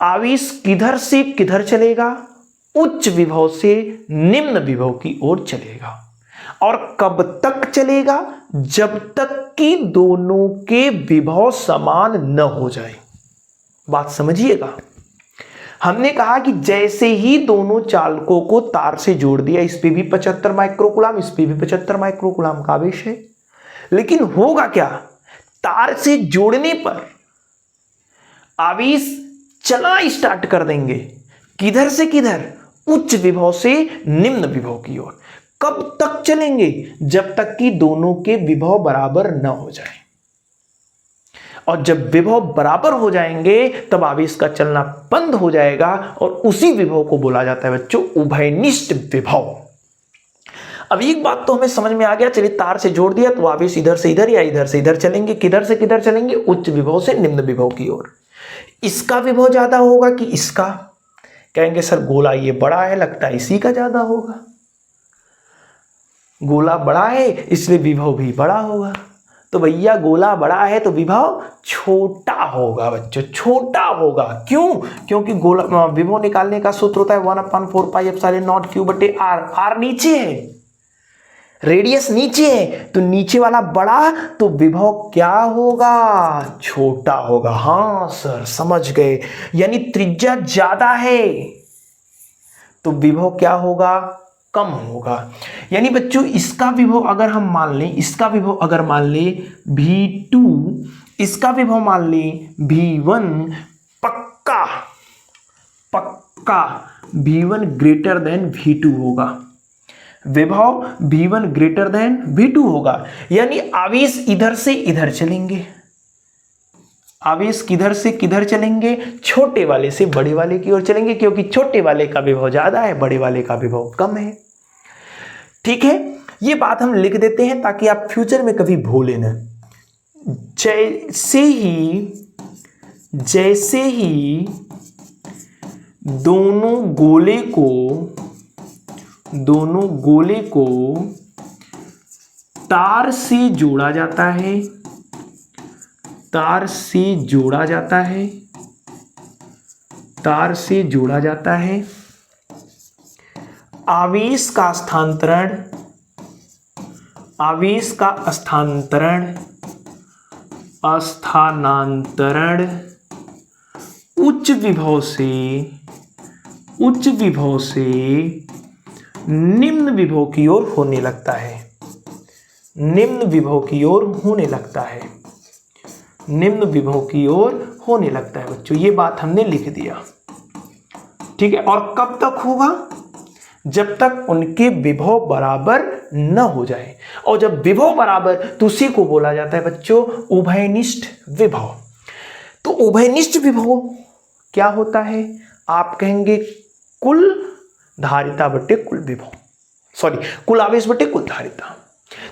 आवेश किधर से किधर चलेगा, उच्च विभव से निम्न विभव की ओर चलेगा। और कब तक चलेगा, जब तक कि दोनों के विभव समान न हो जाए। बात समझिएगा, हमने कहा कि जैसे ही दोनों चालकों को तार से जोड़ दिया, इस पे भी 75 माइक्रोकूलाम, इस पे भी 75 माइक्रोकूलाम का आवेश है, लेकिन होगा क्या, तार से जोड़ने पर आवेश चलना स्टार्ट कर देंगे। किधर से किधर, उच्च विभव से निम्न विभव की ओर। कब तक चलेंगे, जब तक कि दोनों के विभव बराबर न हो जाए। और जब विभव बराबर हो जाएंगे तब आवेश का चलना बंद हो जाएगा, और उसी विभव को बोला जाता है बच्चों उभयनिष्ठ विभव। अब एक बात तो हमें समझ में आ गया, चलिए तार से जोड़ दिया तो आवेश इधर से इधर या इधर से इधर चलेंगे। किधर से किधर चलेंगे, उच्च विभव से निम्न विभव की ओर। इसका विभव ज्यादा होगा कि इसका, कहेंगे सर गोला ये बड़ा है, लगता है इसी का ज्यादा होगा। गोला बड़ा है इसलिए विभव भी बड़ा होगा। तो भैया गोला बड़ा है तो विभव छोटा होगा बच्चों, छोटा होगा। क्यों, क्योंकि गोला विभव निकालने का सूत्र होता है 1/4πε0 Q/r। आर नीचे है, रेडियस नीचे है, तो नीचे वाला बड़ा, तो विभव क्या होगा, छोटा होगा। हाँ सर समझ गए, यानी त्रिज्या ज्यादा है तो विभव क्या होगा, कम होगा। यानी बच्चों इसका विभव अगर हम मान लें, इसका विभव अगर मान लें V2, इसका विभव मान लें V1, पक्का V1 ग्रेटर देन V2 होगा। विभव V1 ग्रेटर देन V2 होगा, यानी आवेश इधर से इधर चलेंगे। आवेश किधर से किधर चलेंगे, छोटे वाले से बड़े वाले की ओर चलेंगे, क्योंकि छोटे वाले का विभव ज्यादा है, बड़े वाले का विभव कम है। ठीक है, ये बात हम लिख देते हैं ताकि आप फ्यूचर में कभी भूलें न। जैसे ही दोनों गोले को तार से जोड़ा जाता है, तार से जोड़ा जाता है, आवेश का स्थानांतरण उच्च विभव से निम्न विभव की ओर होने लगता है। निम्न विभव की ओर होने लगता है बच्चों, ये बात हमने लिख दिया। ठीक है, और कब तक होगा, जब तक उनके विभव बराबर न हो जाए। और जब विभव बराबर, तो उसी को बोला जाता है बच्चों उभयनिष्ठ विभव। तो उभयनिष्ठ विभव क्या होता है, आप कहेंगे कुल धारिता बटे कुल विभव, कुल आवेश बटे कुल धारिता।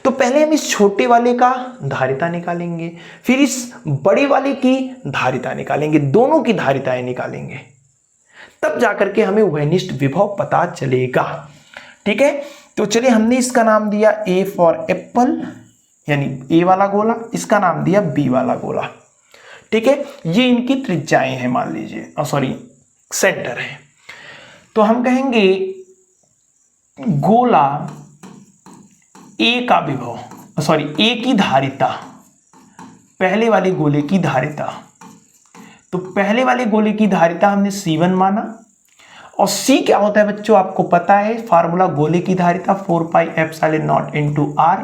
तो पहले हम इस छोटे वाले का धारिता निकालेंगे, फिर इस बड़े वाले की धारिता निकालेंगे, दोनों की धारिताएं निकालेंगे, तब जाकर के हमें उभयनिष्ठ विभव पता चलेगा। ठीक है, तो चलिए हमने इसका नाम दिया A फॉर एप्पल, यानी A वाला गोला, इसका नाम दिया B वाला गोला। ठीक है, ये इनकी त्रिज्याएं हैं, मान लीजिए सेंटर है। तो हम कहेंगे गोला A का विभव, A की धारिता, पहले वाले गोले की धारिता तो पहले वाले गोले की धारिता हमने C1 माना, और C क्या होता है बच्चों, आपको पता है फार्मूला गोले की धारिता 4 pi epsilon naught into R,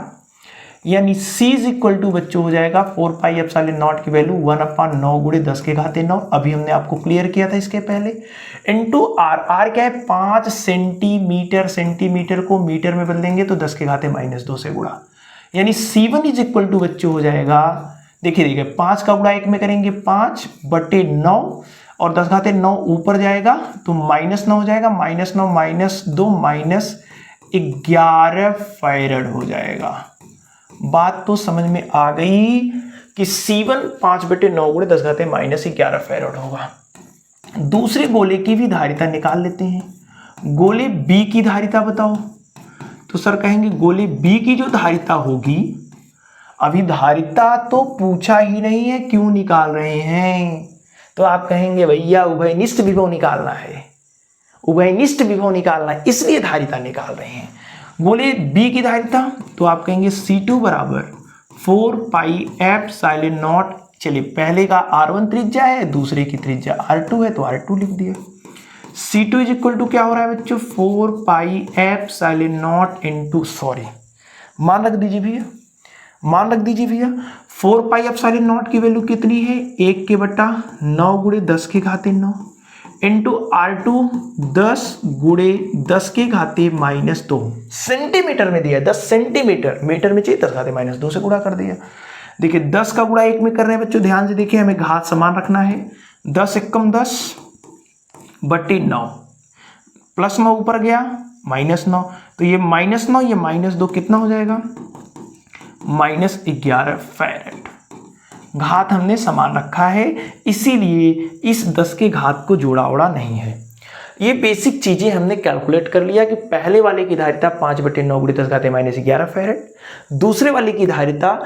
यानी C इज इक्वल टू बच्चों हो जाएगा 4 पाई एप्सिलॉन नॉट की वैल्यू 1/9 गुणे 10 के घाते 9, अभी हमने आपको क्लियर किया था इसके पहले, इंटू R। R क्या है 5 सेंटीमीटर, सेंटीमीटर को मीटर में बदलेंगे तो 10 के घाते -2 से गुणा, यानी C1 इज इक्वल टू बच्चों हो जाएगा, देखिए 5 का गुणा 1 में करेंगे 5/9 और 10 घाते 9 ऊपर जाएगा तो -9 हो जाएगा, -9 -2 -11 फैरड हो जाएगा। बात तो समझ में आ गई कि C1 5/9 गुणे 10 घाते -11 फैरड होगा। दूसरे गोले की भी धारिता निकाल लेते हैं। गोले B की धारिता बताओ, तो सर कहेंगे गोले B की जो धारिता होगी, अभी धारिता तो पूछा ही नहीं है, क्यों निकाल रहे हैं, तो आप कहेंगे भैया उभयनिष्ठ विभव निकालना है, उभयनिष्ठ विभव निकालना है, इसलिए धारिता निकाल रहे हैं। गोले B की धारिता तो आप कहेंगे C2 बराबर 4 पाई एप्सिलॉन नॉट, चलिए पहले का R1 त्रिज्या है, दूसरे की त्रिज्या R2 है तो R2 लिख दिया। C2 इज इक्वल टू क्या हो रहा है बच्चों, 4 pi epsilon naught into, sorry मान रख दीजिए भैया, मान रख दीजिए भैया 4 पाई एप्सिलॉन नॉट की वैल्यू कितनी है, 1/9 गुणे 10 के घाते 9 इंटू R2 10 गुणे 10 के घाते -2, सेंटीमीटर में दिया 10 सेंटीमीटर, मीटर में चाहिए 10 घाते -2 से गुणा कर दिया। देखिए 10 का गुणा 1 में कर रहे हैं बच्चों, ध्यान से देखिए हमें घात समान रखना है, 10 एकम 10/9 प्लस 9 ऊपर गया -9, तो ये -9 ये -2 कितना हो जाएगा, -11 फैरेड। घात हमने समान रखा है, इसीलिए इस 10 के घात को जोड़ा उड़ा नहीं है। ये बेसिक चीजें हमने कैलकुलेट कर लिया कि पहले वाले की धारिता 5/9 गुणे 10 घाते -11 फैरेड, दूसरे वाले की धारिता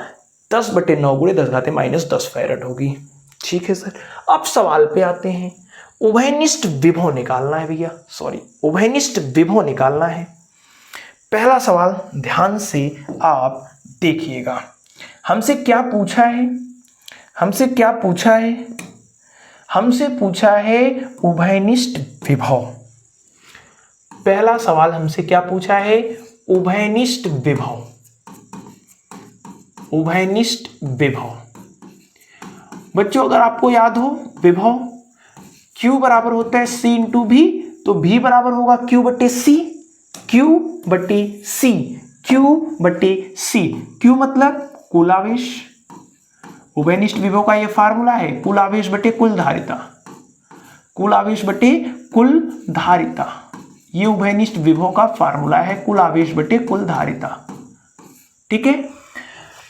10/9 गुणे 10 घाते -10 फैरेड होगी। ठीक है सर, अब सवाल पे आते हैं। उभयनिष्ठ विभव निकालना है भैया, सॉरी उभयनिष्ठ विभव निकालना है। पहला सवाल ध्यान से आप देखिएगा, हमसे क्या पूछा है, हमसे क्या पूछा है, हमसे पूछा है उभयनिष्ठ विभव। पहला सवाल हमसे क्या पूछा है, उभयनिष्ठ विभव, उभयनिष्ठ विभव। बच्चों अगर आपको याद हो विभव Q बराबर होता है C इंटू V, तो V बराबर होगा Q/C, Q/C, Q/C। Q मतलब कुल आवेश, उभयनिष्ठ विभव का ये फार्मूला है, कुल आवेश बटे कुल धारिता, कुल आवेश बटे कुल धारिता, ये उभयनिष्ठ विभव का फार्मूला है, कुल आवेश बटे कुल धारिता। ठीक है,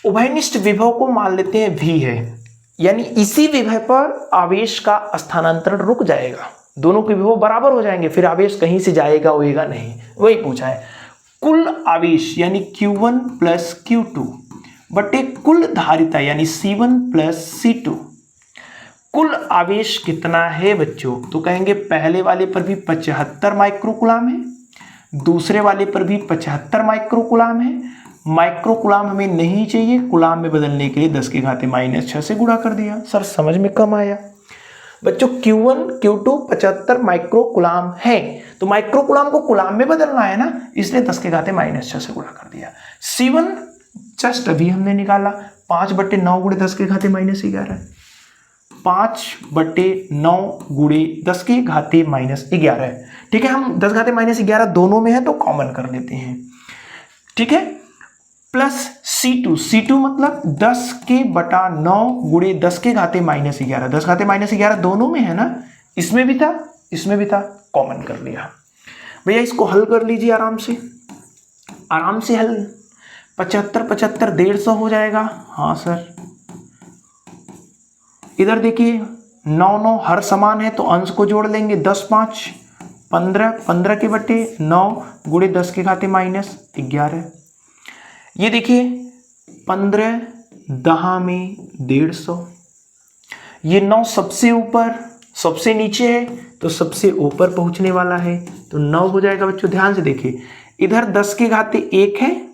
उभयनिष्ठ विभव को मान लेते हैं V है, यानी इसी विभव पर आवेश का स्थानांतरण रुक जाएगा, दोनों के विभव बराबर हो जाएंगे, फिर आवेश कहीं से जाएगा होएगा नहीं, वही पूछा है। कुल आवेश यानी Q1 प्लस Q2 बटे कुल धारिता यानी C1 प्लस C2। कुल आवेश कितना है बच्चों, तो कहेंगे पहले वाले पर भी 75 माइक्रोकुलाम है, दूसरे वाले पर भी 75 माइक्रोकुलाम है। माइक्रोकुलाम हमें नहीं चाहिए, कुलाम में बदलने के लिए 10 के घाते -6 से गुणा कर दिया। सर समझ में कम आया बच्चों, Q1 Q2 75 माइक्रोकुलाम है, तो माइक्रोकुलाम को कुलाम में बदलना है ना, इसलिए 10 के घाते -6 से गुणा कर दिया। C1 जस्ट अभी हमने निकाला 5/9 गुणे 10 के घाते -11, 5/9 गुणे 10 के घाते -11। ठीक है, हम 10 घाते -11 दोनों में है तो कॉमन कर लेते हैं। ठीक है, प्लस C2 मतलब 10 के बटा 9 गुणे 10 के घाते -11, 10 घाते -11 दोनों में है ना, इसमें भी था इसमें भी था, कॉमन कर लिया। भैया इसको हल कर लीजिए आराम से, आराम से हल, 75 75 150 हो जाएगा। हाँ सर, इधर देखिए 9 9 हर समान है तो अंश को जोड़ लेंगे, 10 5 15, 15 के बटे 9 गुणे 10 के घाते -11। ये देखिए 15 10 में 150, ये 9 सबसे ऊपर सबसे नीचे है तो सबसे ऊपर पहुंचने वाला है, तो 9 हो जाएगा बच्चों। ध्यान से देखिए, इधर 10 के घाते 1 है,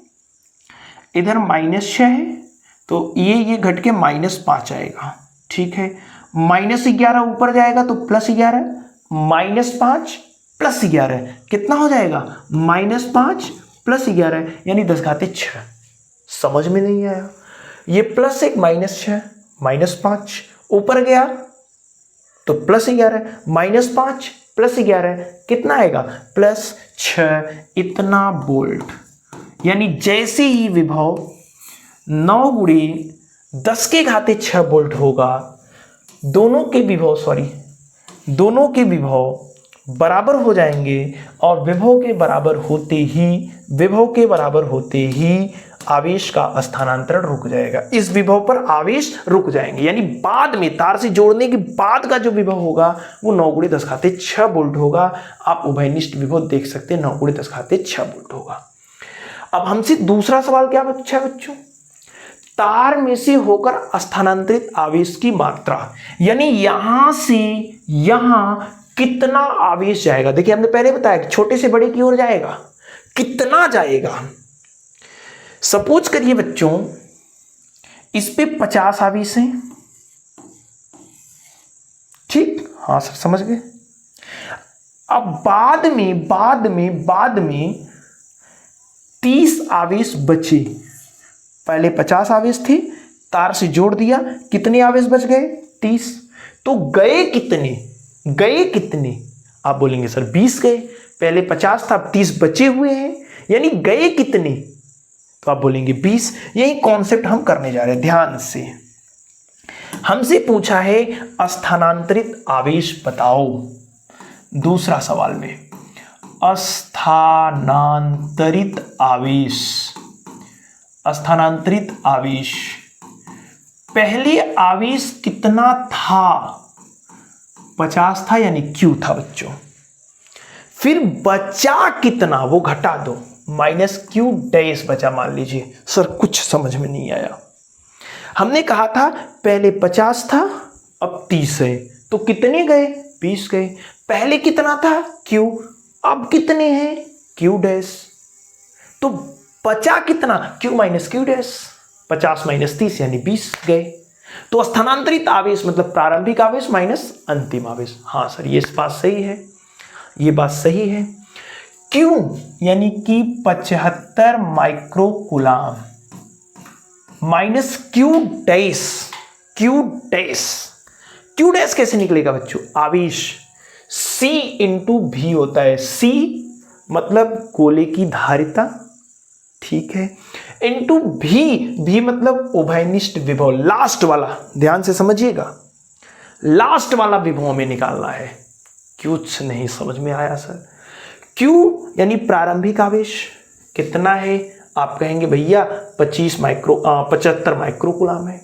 इधर -6 है, तो ये घट के -5 आएगा। ठीक है, -11 ऊपर जाएगा तो +11, -5 +11 कितना हो जाएगा? -5 +11 यानी 10⁻6। समझ में नहीं आया? ये +1 -6 -5 ऊपर गया तो +11, -5 +11 कितना आएगा? +6। इतना वोल्ट। यानी जैसे ही विभव 9 × 10⁻6 वोल्ट होगा, दोनों के विभव बराबर हो जाएंगे और विभव के बराबर होते ही आवेश का स्थानांतरण रुक जाएगा। इस विभव पर आवेश रुक जाएंगे, यानी बाद में तार से जोड़ने के बाद का जो विभव होगा वो 9 × 10⁻6 वोल्ट होगा। आप उभयनिष्ठ विभव देख सकते हैं, 9 × 10⁻6 वोल्ट होगा। अब हमसे दूसरा सवाल क्या पूछा बच्चों? तार में से होकर स्थानांतरित आवेश की मात्रा, यानी यहां से यहां कितना आवेश जाएगा। देखिए हमने पहले बताया छोटे से बड़े की ओर जाएगा, कितना जाएगा। सपोज करिए बच्चों इस पे 50 आवेश हैं, ठीक? हाँ सर समझ गए। अब बाद में 30 आवेश बचे। पहले 50 आवेश थे, तार से जोड़ दिया, कितने आवेश बच गए? 30। तो गए कितने? आप बोलेंगे सर 20 गए। पहले 50 था, अब 30 बचे हुए हैं, यानी गए कितने? तो आप बोलेंगे 20। यही कॉन्सेप्ट हम करने जा रहे हैं। ध्यान से हमसे पूछा है स्थानांतरित आवेश बताओ। दूसरा सवाल में स्थानांतरित आवेश पहले आवेश कितना था? 50 था, यानी Q था बच्चों। फिर बचा कितना वो घटा दो, -Q' बचा। मान लीजिए सर कुछ समझ में नहीं आया। हमने कहा था पहले 50 था, अब 30 है, तो कितने गए? 20 गए। पहले कितना था? Q, अब कितने हैं? Q'। तो बचा कितना? Q - Q'। 50 - 30 यानी 20 गए। तो स्थानांतरित आवेश मतलब प्रारंभिक आवेश माइनस अंतिम आवेश। हाँ सर ये बात सही है, ये बात सही है। क्यों? यानी कि 75 माइक्रोकूलाम - Q' कैसे निकलेगा बच्चों? आवेश C × V होता है। C मतलब गोले की धारिता, ठीक है, इंटू V मतलब उभयनिष्ठ विभव, लास्ट वाला। ध्यान से समझिएगा, लास्ट वाला विभव में निकालना है। कुछ नहीं समझ में आया सर? Q यानी प्रारंभिक आवेश कितना है? आप कहेंगे भैया 75 माइक्रोकूलाम है।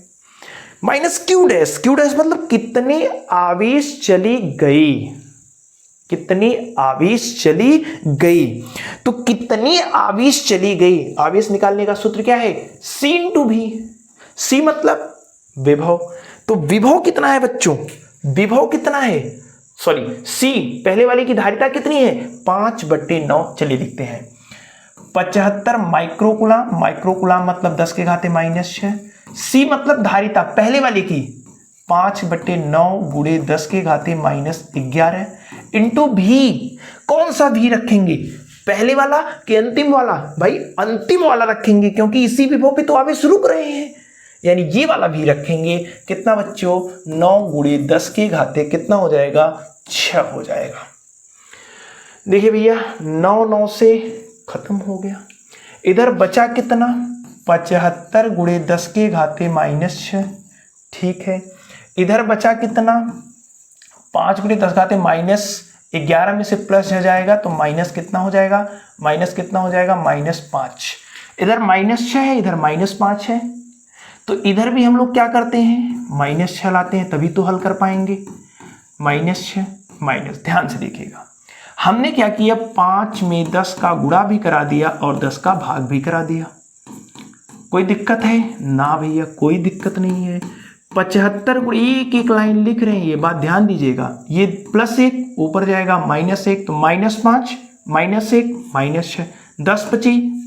-Q' मतलब कितने आवेश चली गई, तो कितनी आवेश चली गई, आवेश निकालने का सूत्र क्या है? C × V। C मतलब विभव, तो विभव कितना है बच्चों? विभव कितना है? सॉरी, C पहले वाले की धारिता कितनी है? 5/9। चलिए लिखते हैं 75 माइक्रोकूलाम मतलब 10⁻⁻6। C मतलब धारिता पहले वाले की 5/9 × 10⁻⁻11 इंटू V। कौन सा V रखेंगे? पहले वाला कि अंतिम वाला? भाई अंतिम वाला रखेंगे, क्योंकि इसी विभव पे तो आवेश रुक रहे हैं, यानी ये वाला V रखेंगे। कितना बच्चों? 9 × 10⁻⁻, कितना हो जाएगा? 6 हो जाएगा। देखिए भैया 9 से खत्म हो गया। इधर बचा कितना? 75 × 10⁻⁻6, ठीक है। इधर बचा कितना? 5 × 10⁻11 में से प्लस हो जाएगा तो माइनस कितना हो जाएगा? -5। इधर -6 है, इधर -5 है, तो इधर भी हम लोग क्या करते हैं? -6 लाते हैं, तभी तो हल कर पाएंगे। -6 माइनस, ध्यान से देखिएगा, हमने क्या किया? 5 में 10 का गुणा भी करा दिया और 10 का भाग भी करा दिया। कोई दिक्कत है? ना भैया कोई दिक्कत नहीं है। 75 को एक लाइन लिख रहे हैं, ये बात ध्यान दीजिएगा। ये +1 ऊपर जाएगा, -1 तो -5 -1 -6, 10 ×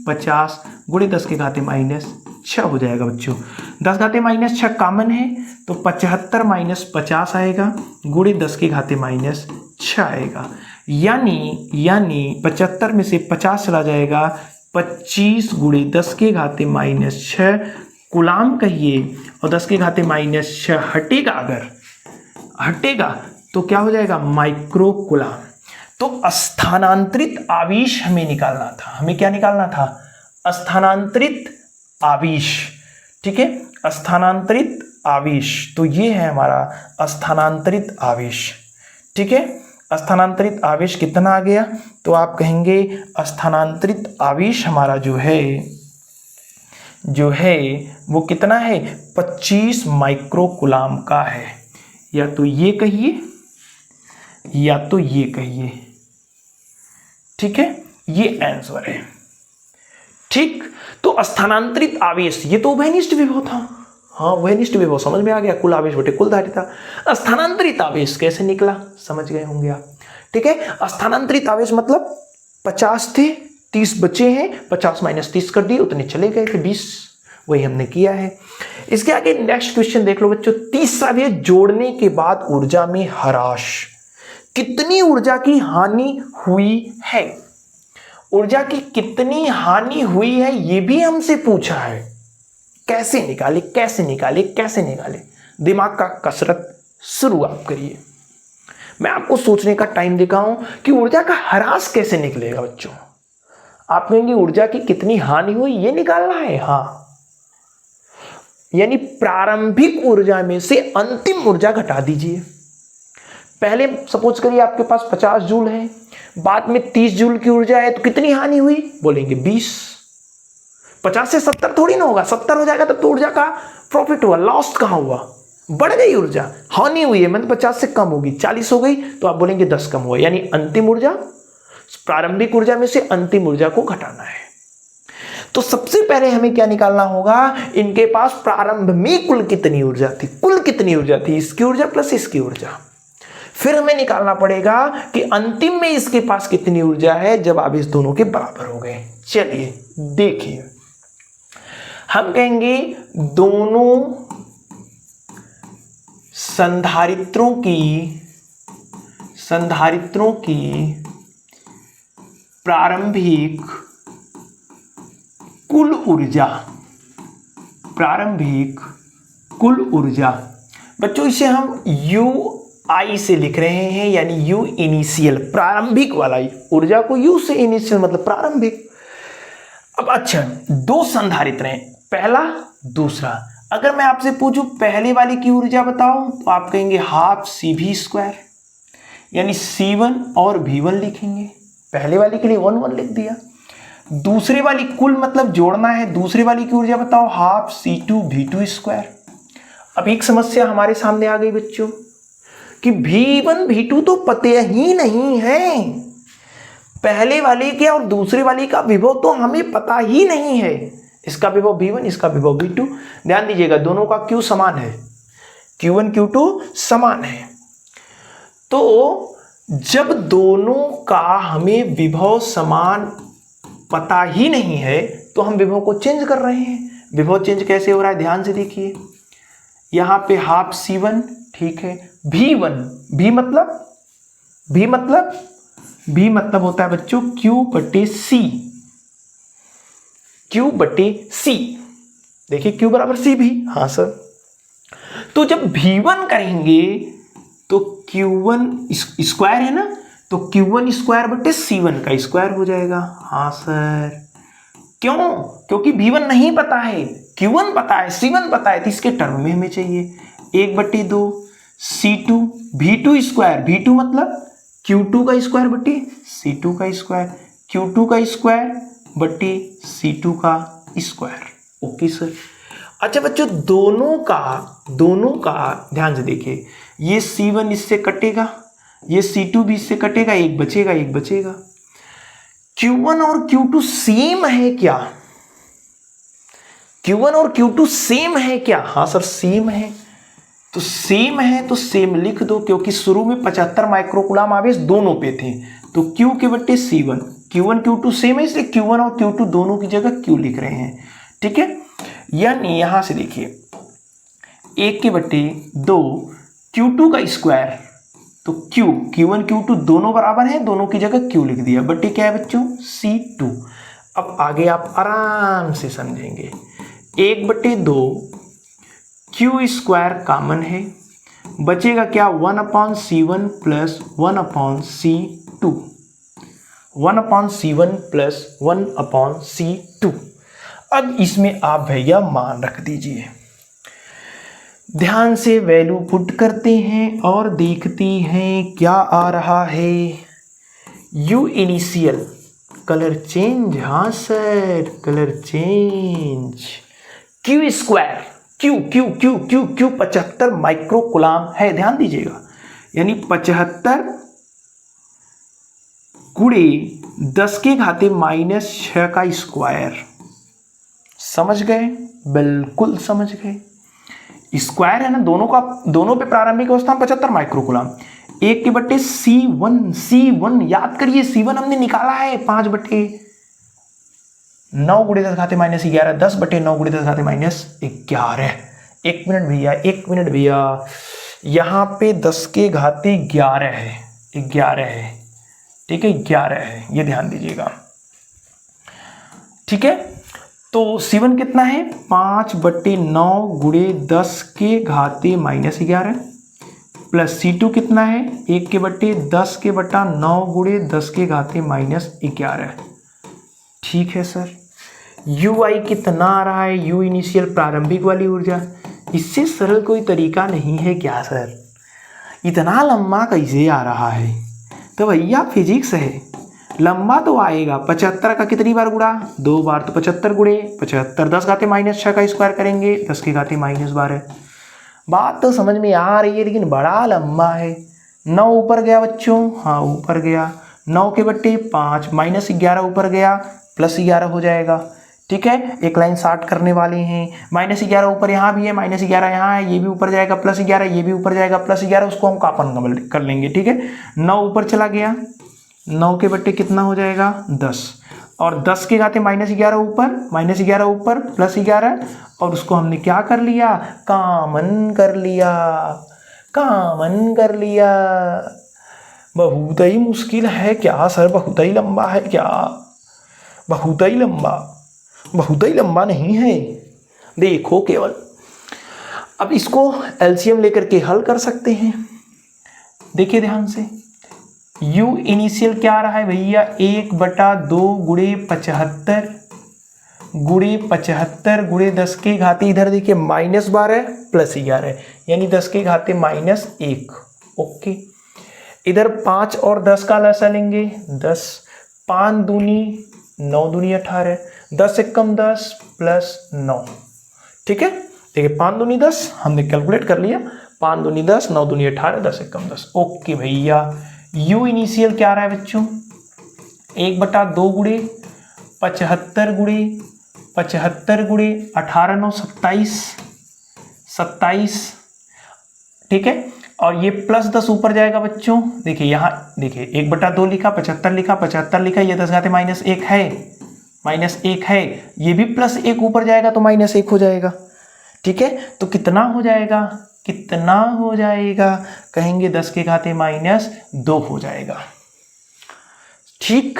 50 × 10⁻⁻6। 6 हो जाएगा बच्चों। 10 घाते माइनस 6 कॉमन है तो 75 माइनस 50 आएगा, गुणे 10 की घाते माइनस 6 आएगा। यानी 75 में से 50 चला जाएगा, 25 गुणे 10 के घाते माइनस 6 कूलाम कहिए, और 10 के घाते माइनस 6 हटेगा, अगर हटेगा तो क्या हो जाएगा, माइक्रो कूलाम। तो स्थानांतरित आवेश हमें निकालना था। हमें क्या निकालना था, स्थानांतरित आवेश। ठीक है, स्थानांतरित आवेश, तो ये है हमारा स्थानांतरित आवेश। ठीक है, स्थानांतरित आवेश कितना आ गया, तो आप कहेंगे स्थानांतरित आवेश हमारा जो है वो कितना है, 25 माइक्रो कूलाम का है। या तो ये कहिए या तो ये कहिए। ठीक है, ये आंसर है। ठीक, तो स्थानांतरित आवेश, ये तो उभयनिष्ठ विभव था। हाँ, उभयनिष्ठ विभव समझ में आ गया, कुल आवेश बटे कुल धारिता। स्थानांतरित आवेश कैसे निकला, समझ गए होंगे आप। ठीक है, स्थानांतरित आवेश मतलब 50 थे, 30 बचे हैं, 50 माइनस 30 कर दिए, उतने चले गए थे 20, वही हमने किया है। इसके आगे नेक्स्ट क्वेश्चन देख लो बच्चों, तीसरा भी, जोड़ने के बाद ऊर्जा में ह्रास, कितनी ऊर्जा की हानि हुई है। ऊर्जा की कितनी हानि हुई है ये भी हमसे पूछा है। कैसे निकाले, कैसे निकाले, कैसे निकाले, दिमाग का कसरत शुरू आप करिए। मैं आपको सोचने का टाइम देता हूं कि ऊर्जा का ह्रास कैसे निकलेगा बच्चों। आप कहेंगे ऊर्जा की कितनी हानि हुई ये निकालना है। हाँ, यानी प्रारंभिक ऊर्जा में से अंतिम ऊर्जा घटा दीजिए। पहले सपोज करिए आपके पास 50 जूल है, बाद में 30 जूल की ऊर्जा है, तो कितनी हानि हुई, बोलेंगे 20। 50 से 70 थोड़ी ना होगा, 70 हो जाएगा तब तो ऊर्जा का प्रॉफिट हुआ, लॉस्ट कहां हुआ, बढ़ गई ऊर्जा। हानि हुई है मतलब 50 से कम होगी, 40 हो गई तो आप बोलेंगे 10 कम हुआ। यानी अंतिम ऊर्जा, प्रारंभिक ऊर्जा में से अंतिम ऊर्जा को घटाना है। तो सबसे पहले हमें क्या निकालना होगा, इनके पास प्रारंभ में कुल कितनी ऊर्जा थी, कुल कितनी ऊर्जा थी, इसकी ऊर्जा प्लस इसकी ऊर्जा। फिर हमें निकालना पड़ेगा कि अंतिम में इसके पास कितनी ऊर्जा है जब आवेश दोनों के बराबर हो गए। चलिए देखिए, हम कहेंगे दोनों संधारित्रों की प्रारंभिक कुल ऊर्जा, बच्चों इसे हम यू आई से लिख रहे हैं, यानी यू इनिशियल, प्रारंभिक वाला ऊर्जा को यू से इनिशियल मतलब प्रारंभिक। अब अच्छा, दो संधारित्र हैं, पहला दूसरा। अगर मैं आपसे पूछूं पहले वाले की ऊर्जा बताओ तो आप कहेंगे हाफ CV², यानी C1 और V1 लिखेंगे। पहले वाले के लिए 1 1 लिख दिया। दूसरे वाली कुल मतलब जोड़ना है, दूसरे वाली की ऊर्जा बताओ हाफ C2 V2²। अब एक समस्या हमारे सामने आ गई बच्चों कि V1 V2 तो पते ही नहीं है, पहले वाले के और दूसरे वाले का विभव तो हमें पता ही नहीं है। इसका विभव V1, इसका विभव V2। ध्यान दीजिएगा दोनों का Q समान है, Q1 Q2 समान है। तो जब दोनों का हमें विभव समान पता ही नहीं है तो हम विभव को चेंज कर रहे हैं। विभव चेंज कैसे हो रहा है ध्यान से देखिए, यहां पे हाफ C1, ठीक है, V1, V मतलब होता है बच्चों Q/C, Q/C। देखिए Q बराबर C भी, हाँ सर। तो जब V1 करेंगे तो Q1 स्क्वायर है ना, तो Q1²/C1 का स्क्वायर हो जाएगा। हाँ सर, क्यों, क्योंकि V1 नहीं पता है, Q1 पता है, C1 पता है, तो इसके टर्म में हमें चाहिए 1/2 C2 V2², V2 मतलब Q2 का स्क्वायर/C2 का स्क्वायर, Q2 का स्क्वायर/C2 का स्क्वायर। Okay sir. अच्छा बच्चों, दोनों का ध्यान से देखिए, ये C1 इससे कटेगा, ये C2 भी इससे कटेगा, एक बचेगा। Q1 और Q2 सेम है क्या, Q1 और Q2 सेम है क्या? हाँ सर सेम है। तो सेम है तो सेम लिख दो, क्योंकि शुरू में 75 माइक्रोकूलम आवेश दोनों पे थे, तो Q के बट्टे C1, Q1 Q2 सेम है, इसलिए Q1 और Q2 दोनों की जगह Q लिख रहे हैं। ठीक है, यानी यहां से देखिए 1/2 Q2 का स्क्वायर, तो Q1 Q2 दोनों बराबर हैं, दोनों की जगह Q लिख दिया, बटे क्या है बच्चों C2। अब आगे आप आराम से समझेंगे। 1/2 Q स्क्वायर कॉमन है, बचेगा क्या 1/C1 plus 1/C2, 1/C1 plus 1/C2। अब इसमें आप भैया मान रख दीजिए, ध्यान से वैल्यू पुट करते हैं और देखते हैं क्या आ रहा है। U इनिशियल कलर चेंज, हाँ sir colour change. Q square Q 75 micro coulomb है, ध्यान दीजिएगा, यानी 75 गुणे 10 के घाते -6 का स्क्वायर। समझ गए? बिल्कुल समझ गए। स्क्वायर है ना, दोनों पे प्रारंभिक अवस्था 75 माइक्रोकूलम। 1/C1 याद करिए, C1 हमने निकाला है 5/9 गुणे 10 घाते -11, 10/9 गुणे 10 घाते -11। एक मिनट भैया, यहां पे 10 के घाते 11 है, 11 है, ठीक है 11 है, ये ध्यान दीजिएगा, ठीक है। तो C1 कितना है 5/9 गुणे 10 के घाते -11, प्लस C2 कितना है 1/10 गुणे 10 के घाते -11। ठीक है सर। UI कितना आ रहा है, U इनिशियल प्रारंभिक वाली ऊर्जा, इससे सरल कोई तरीका नहीं है क्या सर? इतना लंबा कैसे आ रहा है? तो भैया फिजिक्स है, लंबा तो आएगा। 75 का कितनी बार गुणा, 2 बार, तो 75 गुणे 75, 10 घाते -6 का स्क्वायर करेंगे, 10 के घाते -12। बात तो समझ में आ रही है, लेकिन बड़ा लंबा है। 9 ऊपर गया बच्चों, हाँ ऊपर गया, 9 के बट्टे 5, -11 ऊपर गया, +11 हो जाएगा, ठीक है। एक लाइन 60 करने वाले हैं, -11 ऊपर यहाँ भी है, -11 यहाँ है, ये भी ऊपर जाएगा, +11 ये भी ऊपर जाएगा, +11 उसको हम कापन कर लेंगे, ठीक है। 9 ऊपर चला गया, 9 के बट्टे कितना हो जाएगा 10, और 10 के घाते -11 ऊपर, -11 ऊपर +11, और उसको हमने क्या कर लिया, कॉमन कर लिया, कॉमन कर लिया। बहुत ही मुश्किल है क्या सर? बहुत ही लंबा है क्या? बहुत ही लंबा नहीं है, देखो केवल। अब इसको एलसीएम लेकर के हल कर सकते हैं, देखिए ध्यान से। U इनिशियल क्या रहा है भैया 1/2 गुणे 75 गुणे 10 के घाते, इधर देखिए -12 +11, यानी 10 के घाते -1। ओके, इधर 5 और 10 का लसा लेंगे, 10, 5 दूनी 9 दूनी 18, 10 से कम 10 +9, ठीक है। देखिए 5 दूनी 10 हमने कैलकुलेट कर लिया, 5 दूनी 10, 9 दूनी 18, 10 से कम 10। ओके भैया, U इनिशियल क्या रहा है बच्चों 1/2 गुणे 75 गुणे 18 9 27, ठीक है। और ये +10 ऊपर जाएगा बच्चों, देखिए यहाँ देखिए 1/2 लिखा, 75 लिखा, 75 लिखा, ये 10 घाते -1 है, -1 है, ये भी +1 ऊपर जाएगा तो -1 हो जाएगा, ठीक है। तो कितना हो जाएगा, कितना हो जाएगा, कहेंगे 10 के घाते -2 हो जाएगा। ठीक,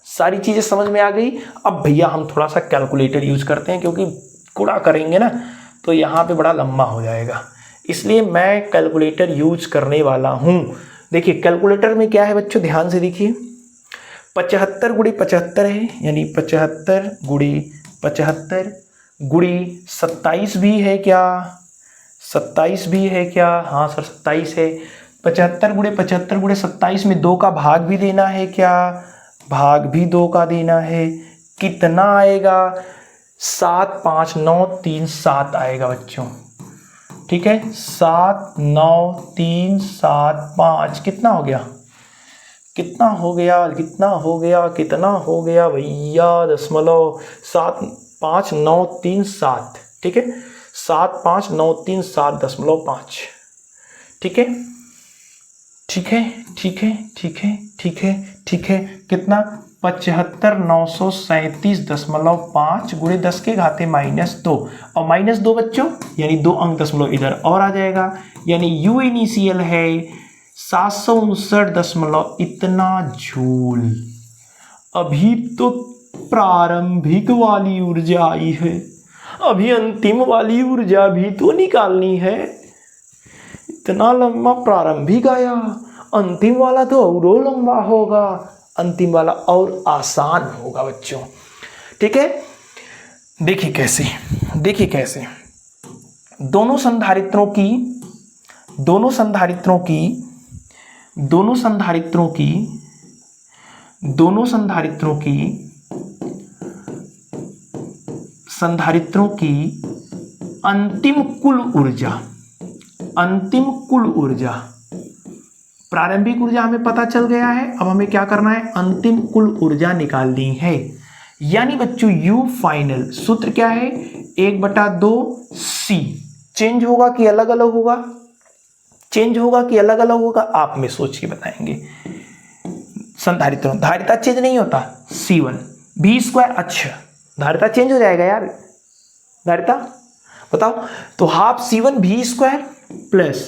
सारी चीजें समझ में आ गई। अब भैया हम थोड़ा सा कैलकुलेटर यूज करते हैं, क्योंकि गुणा करेंगे ना तो यहाँ पे बड़ा लंबा हो जाएगा, इसलिए मैं कैलकुलेटर यूज करने वाला हूँ। देखिए कैलकुलेटर में क्या है बच्चों, ध्यान से देखिए, 75 गुणे 75 है, यानी 75 गुणे 75 गुणे 27 भी है क्या, 27 भी है क्या, हाँ सर 27 है। 75 गुणे 27 में 2 का भाग भी देना है क्या, भाग भी 2 का देना है, कितना आएगा 7 5 9 3 7 आएगा बच्चों, ठीक है। 7 9 3 7 5 कितना हो गया, कितना हो गया, कितना हो गया, कितना हो गया भैया, 7 5 9 3 7, ठीक है। 7 5 9 3 7.5, ठीक है, ठीक है, ठीक है, ठीक है, ठीक है, ठीक है, कितना 75,937.5 गुणे 10 के घाते -2 और -2 बच्चों यानी 2 अंक दशमलव इधर और आ जाएगा, यानी यू इनिशियल है 759 इतना जूल। अभी तो प्रारंभिक वाली ऊर्जा आई है, अभी अंतिम वाली ऊर्जा भी तो निकालनी है। इतना लंबा प्रारंभिक आया, अंतिम वाला तो और लंबा होगा, अंतिम वाला और आसान होगा बच्चों। ठीक है, देखिए कैसे, देखिए कैसे दोनों संधारित्रों की अंतिम कुल ऊर्जा, प्रारंभिक ऊर्जा हमें पता चल गया है, अब हमें क्या करना है, अंतिम कुल ऊर्जा निकालनी है। यानी बच्चों U फाइनल सूत्र क्या है, 1/2 C। चेंज होगा कि अलग अलग होगा, चेंज होगा कि अलग अलग होगा, आप में सोच के बताएंगे। संधारित्र धारिता चेंज नहीं होता, C1 V²। अच्छा धारिता चेंज हो जाएगा यार, धारिता बताओ, तो ½ C1 V² plus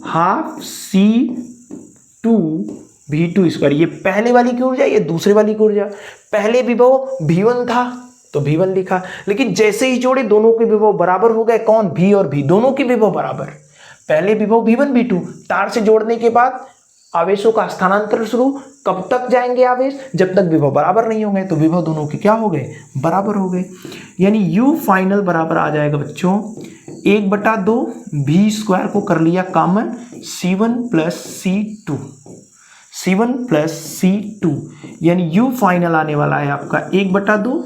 ½ C2 V2²। ये पहले वाली की ऊर्जा, ये दूसरे वाली की ऊर्जा। पहले विभव V1 था तो V1 लिखा, लेकिन जैसे ही जोड़े दोनों के विभव बराबर हो गए। कौन, V और V दोनों के विभव बराबर। पहले विभव V1 V2, तार से जोड़ने के बाद आवेशों का स्थानांतरण शुरू। कब तक जाएंगे आवेश, जब तक विभव बराबर नहीं होंगे। तो विभव दोनों के क्या हो गए, बराबर हो गए। यानी U फाइनल बराबर आ जाएगा बच्चों 1/2 V² को कर लिया कॉमन, C1 प्लस C2, यानी U फाइनल आने वाला है आपका 1/2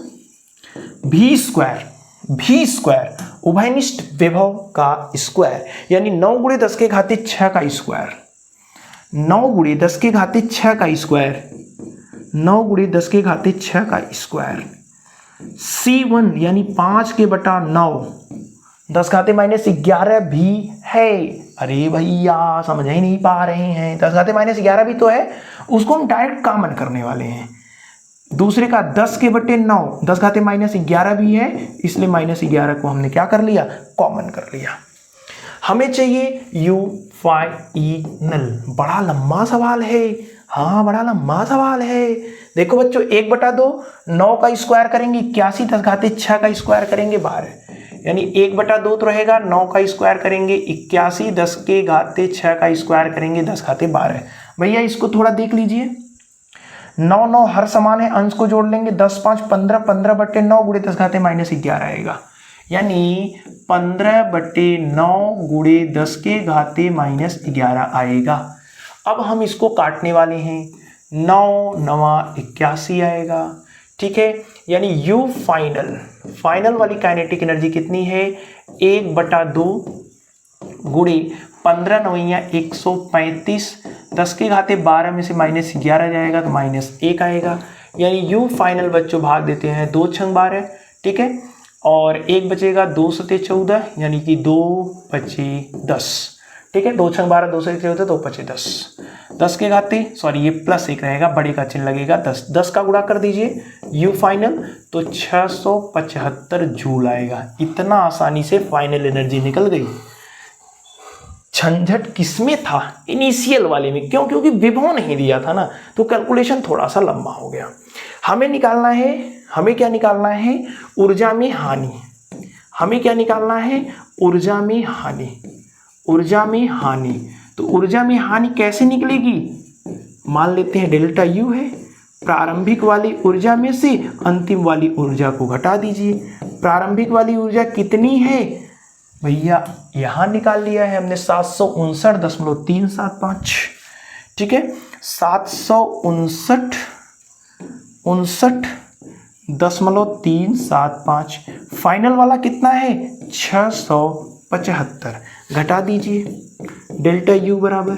V² उभयनिष्ठ विभव का स्क्वायर, यानी 9 × 10 के घाते 6 का स्क्वायर, 9 × 10 के घाते 6 का स्क्वायर, 9 × 10 के घाते 6 का स्क्वायर। C1 यानी 5/9, 10 घाते -11 भी है। अरे भैया समझ ही नहीं पा रहे हैं, 10 घाते -11 भी तो है, उसको हम डायरेक्ट कॉमन करने वाले हैं। दूसरे का 10/9, 10 घाते -11 भी है, इसलिए -11 को हमने क्या कर लिया, कॉमन कर लिया। हमें चाहिए U फाइनल। बड़ा लंबा सवाल है, हाँ बड़ा लंबा सवाल है। देखो बच्चों 1/2, 9 का स्क्वायर करेंगे 81, 10 घाते 6 का स्क्वायर करेंगे 12, यानी 1/2 तो रहेगा, 9 का स्क्वायर करेंगे 81, 10 के घाते 6 का स्क्वायर करेंगे 10 घाते 12। भैया इसको थोड़ा देख लीजिए, 9 9 हर समान है, अंश को जोड़ लेंगे 10 5 15, 15/9 × 10 घाते -11 आएगा, यानी 15/9 × 10 के घाते -11 आएगा। अब हम इसको काटने वाले हैं, 9 9 81 आएगा। ठीक है, यानी U फाइनल वाली काइनेटिक एनर्जी कितनी है, 1/2 × 15 9 135, 10 के घाते 12 में से -11 जाएगा तो -1 आएगा। यानी U फाइनल बच्चों भाग देते हैं 2 × 12, ठीक है, और 1 बचेगा 2 × 14, यानी कि 2 बचे 10, ठीक है, 2 × 12 2 × 14 2 बचे 10, 10 के घाते ये +1 रहेगा, बड़े का चिन्ह लगेगा 10, 10 का गुणा कर दीजिए U फाइनल तो 675 जूल आएगा। इतना आसानी से फाइनल एनर्जी निकल गई। झंझट किसमें था, इनिशियल वाले में, क्यों, क्योंकि विभव नहीं दिया था ना, तो कैलकुलेशन थोड़ा सा लंबा हो गया। हमें निकालना है, हमें क्या निकालना है, ऊर्जा में हानि। हमें क्या निकालना है, ऊर्जा में हानि, ऊर्जा में हानि। तो ऊर्जा में हानि कैसे निकलेगी, मान लेते हैं डेल्टा U है, प्रारंभिक वाली ऊर्जा में से अंतिम वाली ऊर्जा को घटा दीजिए। प्रारंभिक वाली ऊर्जा कितनी है भैया, यहाँ निकाल लिया है हमने 759.375, ठीक है, 759.375। फाइनल वाला कितना है, 675, घटा दीजिए डेल्टा U बराबर,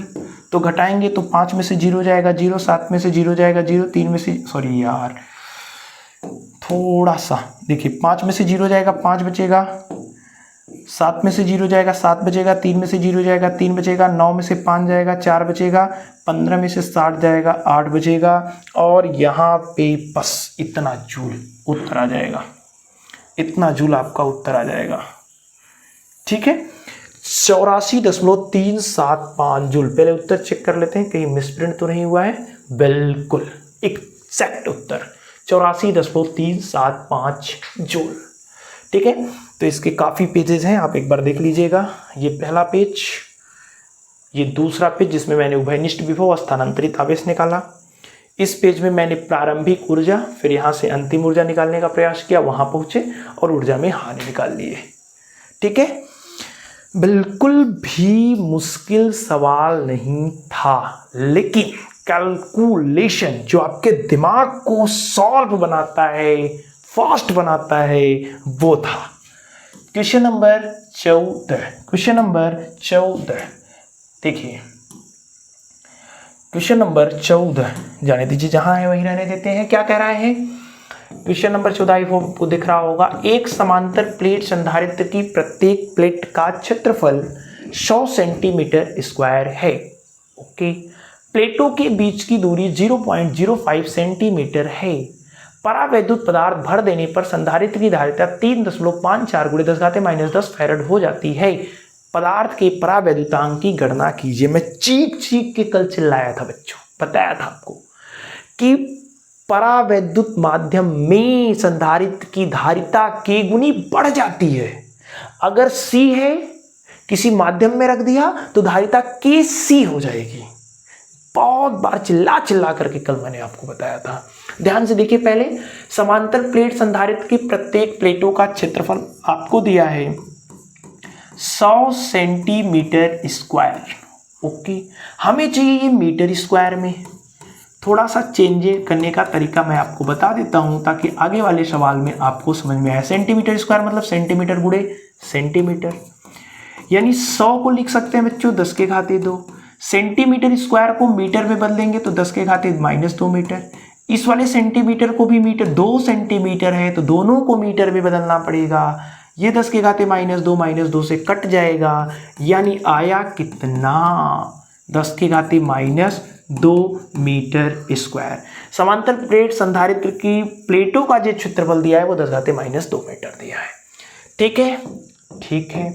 तो घटाएंगे तो 5 में से 0 जाएगा 0, 7 में से 0 जाएगा 0, 3 में से, सॉरी यार थोड़ा सा देखिए, 5 में से 0 जाएगा 5 बचेगा, 7 में से 0 जाएगा 7 बचेगा, 3 में से 0 जाएगा 3 बचेगा, 9 में से 5 जाएगा 4 बचेगा, 15 में से 60 जाएगा 8 बचेगा, और यहाँ पे बस इतना जूल उत्तर आ जाएगा, इतना जूल आपका उत्तर आ जाएगा। ठीक है, 84.375 जूल। पहले उत्तर चेक कर लेते हैं कहीं मिसप्रिंट तो नहीं हुआ है। बिल्कुल एग्जैक्ट उत्तर 84.375 जूल। ठीक है, तो इसके काफ़ी पेजेस हैं, आप एक बार देख लीजिएगा। ये पहला पेज, ये दूसरा पेज जिसमें मैंने उभयनिष्ठ विभव स्थानांतरित आवेश निकाला। इस पेज में मैंने प्रारंभिक ऊर्जा, फिर यहाँ से अंतिम ऊर्जा निकालने का प्रयास किया, वहाँ पहुँचे और ऊर्जा में हानि निकाल लिए। ठीक है, बिल्कुल भी मुश्किल सवाल नहीं था, लेकिन कैलकुलेशन जो आपके दिमाग को सॉल्व बनाता है, फास्ट बनाता है, वो था। क्वेश्चन नंबर 14, क्वेश्चन नंबर 14 देखिए, क्वेश्चन नंबर 14 जाने दीजिए, जहां है वहीं रहने देते हैं। क्या कह रहा है क्वेश्चन नंबर 14? आपको दिख रहा होगा, एक समांतर प्लेट संधारित्र की प्रत्येक प्लेट का क्षेत्रफल 100 सेंटीमीटर स्क्वायर है। ओके, प्लेटों के बीच की दूरी 0.05 सेंटीमीटर है। परावैद्युत पदार्थ भर देने पर संधारित्र की धारिता 3.54 × 10⁻10 फैराड हो जाती है। पदार्थ के परावैद्युतांक की गणना कीजिए। मैं चीख चीख के कल चिल्लाया था बच्चों, बताया था आपको कि परावैद्युत माध्यम में संधारित्र की धारिता के गुनी बढ़ जाती है। अगर C है, किसी माध्यम में रख दिया तो धारिता KC हो जाएगी। बहुत बार चिल्ला चिल्ला करके कल मैंने आपको बताया था। ध्यान से देखिए, पहले समांतर प्लेट संधारित्र की प्रत्येक प्लेटों का क्षेत्रफल आपको दिया है 100 सेंटीमीटर स्क्वायर। ओके, हमें चाहिए ये मीटर स्क्वायर में। थोड़ा सा चेंज करने का तरीका मैं आपको बता देता हूं ताकि आगे वाले सवाल में आपको समझ में आए। सेंटीमीटर स्क्वायर मतलब सेंटीमीटर गुणे सेंटीमीटर, यानी 100 को लिख सकते हैं बच्चों 10⁻²। सेंटीमीटर स्क्वायर को मीटर में बदलेंगे तो 10⁻² मीटर। इस वाले सेंटीमीटर को भी मीटर, 2 सेंटीमीटर है तो दोनों को मीटर में बदलना पड़ेगा। ये 10⁻² -2 से कट जाएगा, यानी आया कितना 10⁻² मीटर स्क्वायर। समांतर प्लेट संधारित्र की प्लेटों का जो क्षेत्रफल दिया है वो 10⁻² मीटर दिया है। ठीक है, ठीक है।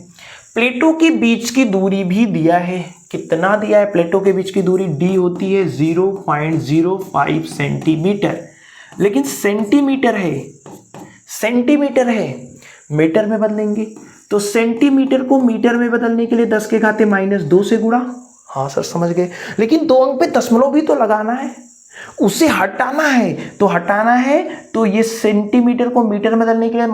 प्लेटों के बीच की दूरी भी दिया है। कितना दिया है? प्लेटों के बीच की दूरी d होती है 0.05 सेंटीमीटर, लेकिन सेंटीमीटर है, सेंटीमीटर है, मीटर में बदलेंगे तो सेंटीमीटर को मीटर में बदलने के लिए 10⁻² से गुणा। हाँ सर समझ गए, लेकिन 2 अंक पे दशमलव भी तो लगाना है, उसे हटाना है। तो हटाना है तो ये सेंटीमीटर को मीटर में बदलने के लिए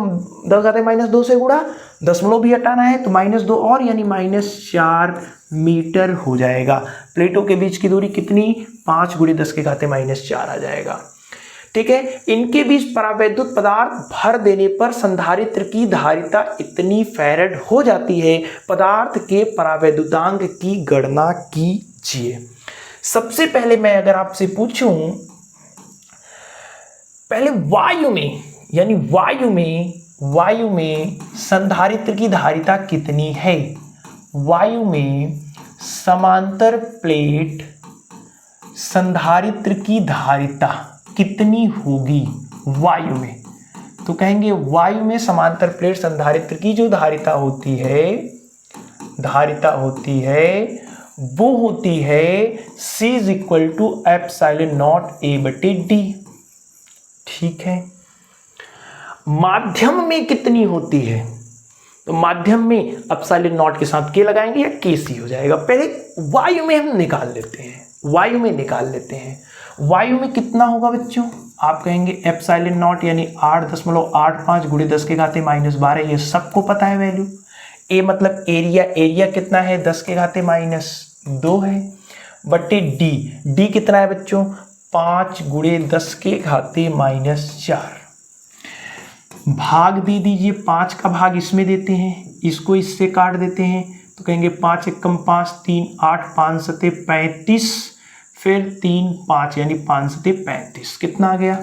10⁻² से गुणा, दशमलव भी हटाना है तो -2 और, यानी -4 मीटर हो जाएगा। प्लेटों के बीच की दूरी कितनी? 5 × 10⁻⁴ आ जाएगा। ठीक है, इनके बीच परावैद्युत पदार्थ भर देने पर संधारित्र की धारिता इतनी फैराड हो जाती है। पदार्थ के परावैद्युतांक की गणना कीजिए। सबसे पहले मैं अगर आपसे पूछूं, पहले वायु में, यानी वायु में संधारित्र की धारिता कितनी है? वायु में समांतर प्लेट संधारित्र की धारिता कितनी होगी वायु में? तो कहेंगे वायु में समांतर प्लेट संधारित्र की जो धारिता होती है वो होती है C = ε0A/d। ठीक है, माध्यम में कितनी होती है? तो माध्यम में ε0 के साथ K लगाएंगे या KC हो जाएगा। पहले वायु में हम निकाल लेते हैं, वायु में कितना होगा बच्चों? आप कहेंगे ε0 यानी 8.85 × 10⁻12, ये सबको पता है वैल्यू। ए मतलब एरिया कितना है? 10⁻² है, बटे डी कितना है बच्चों? 5 × 10⁻⁴। भाग दे दीजिए, 5 का भाग इसमें देते हैं, इसको इससे काट देते हैं तो कहेंगे 5 × 1 = 5, 3 8 5 7 35, फिर 3 5 यानी 5 7 35। कितना आ गया?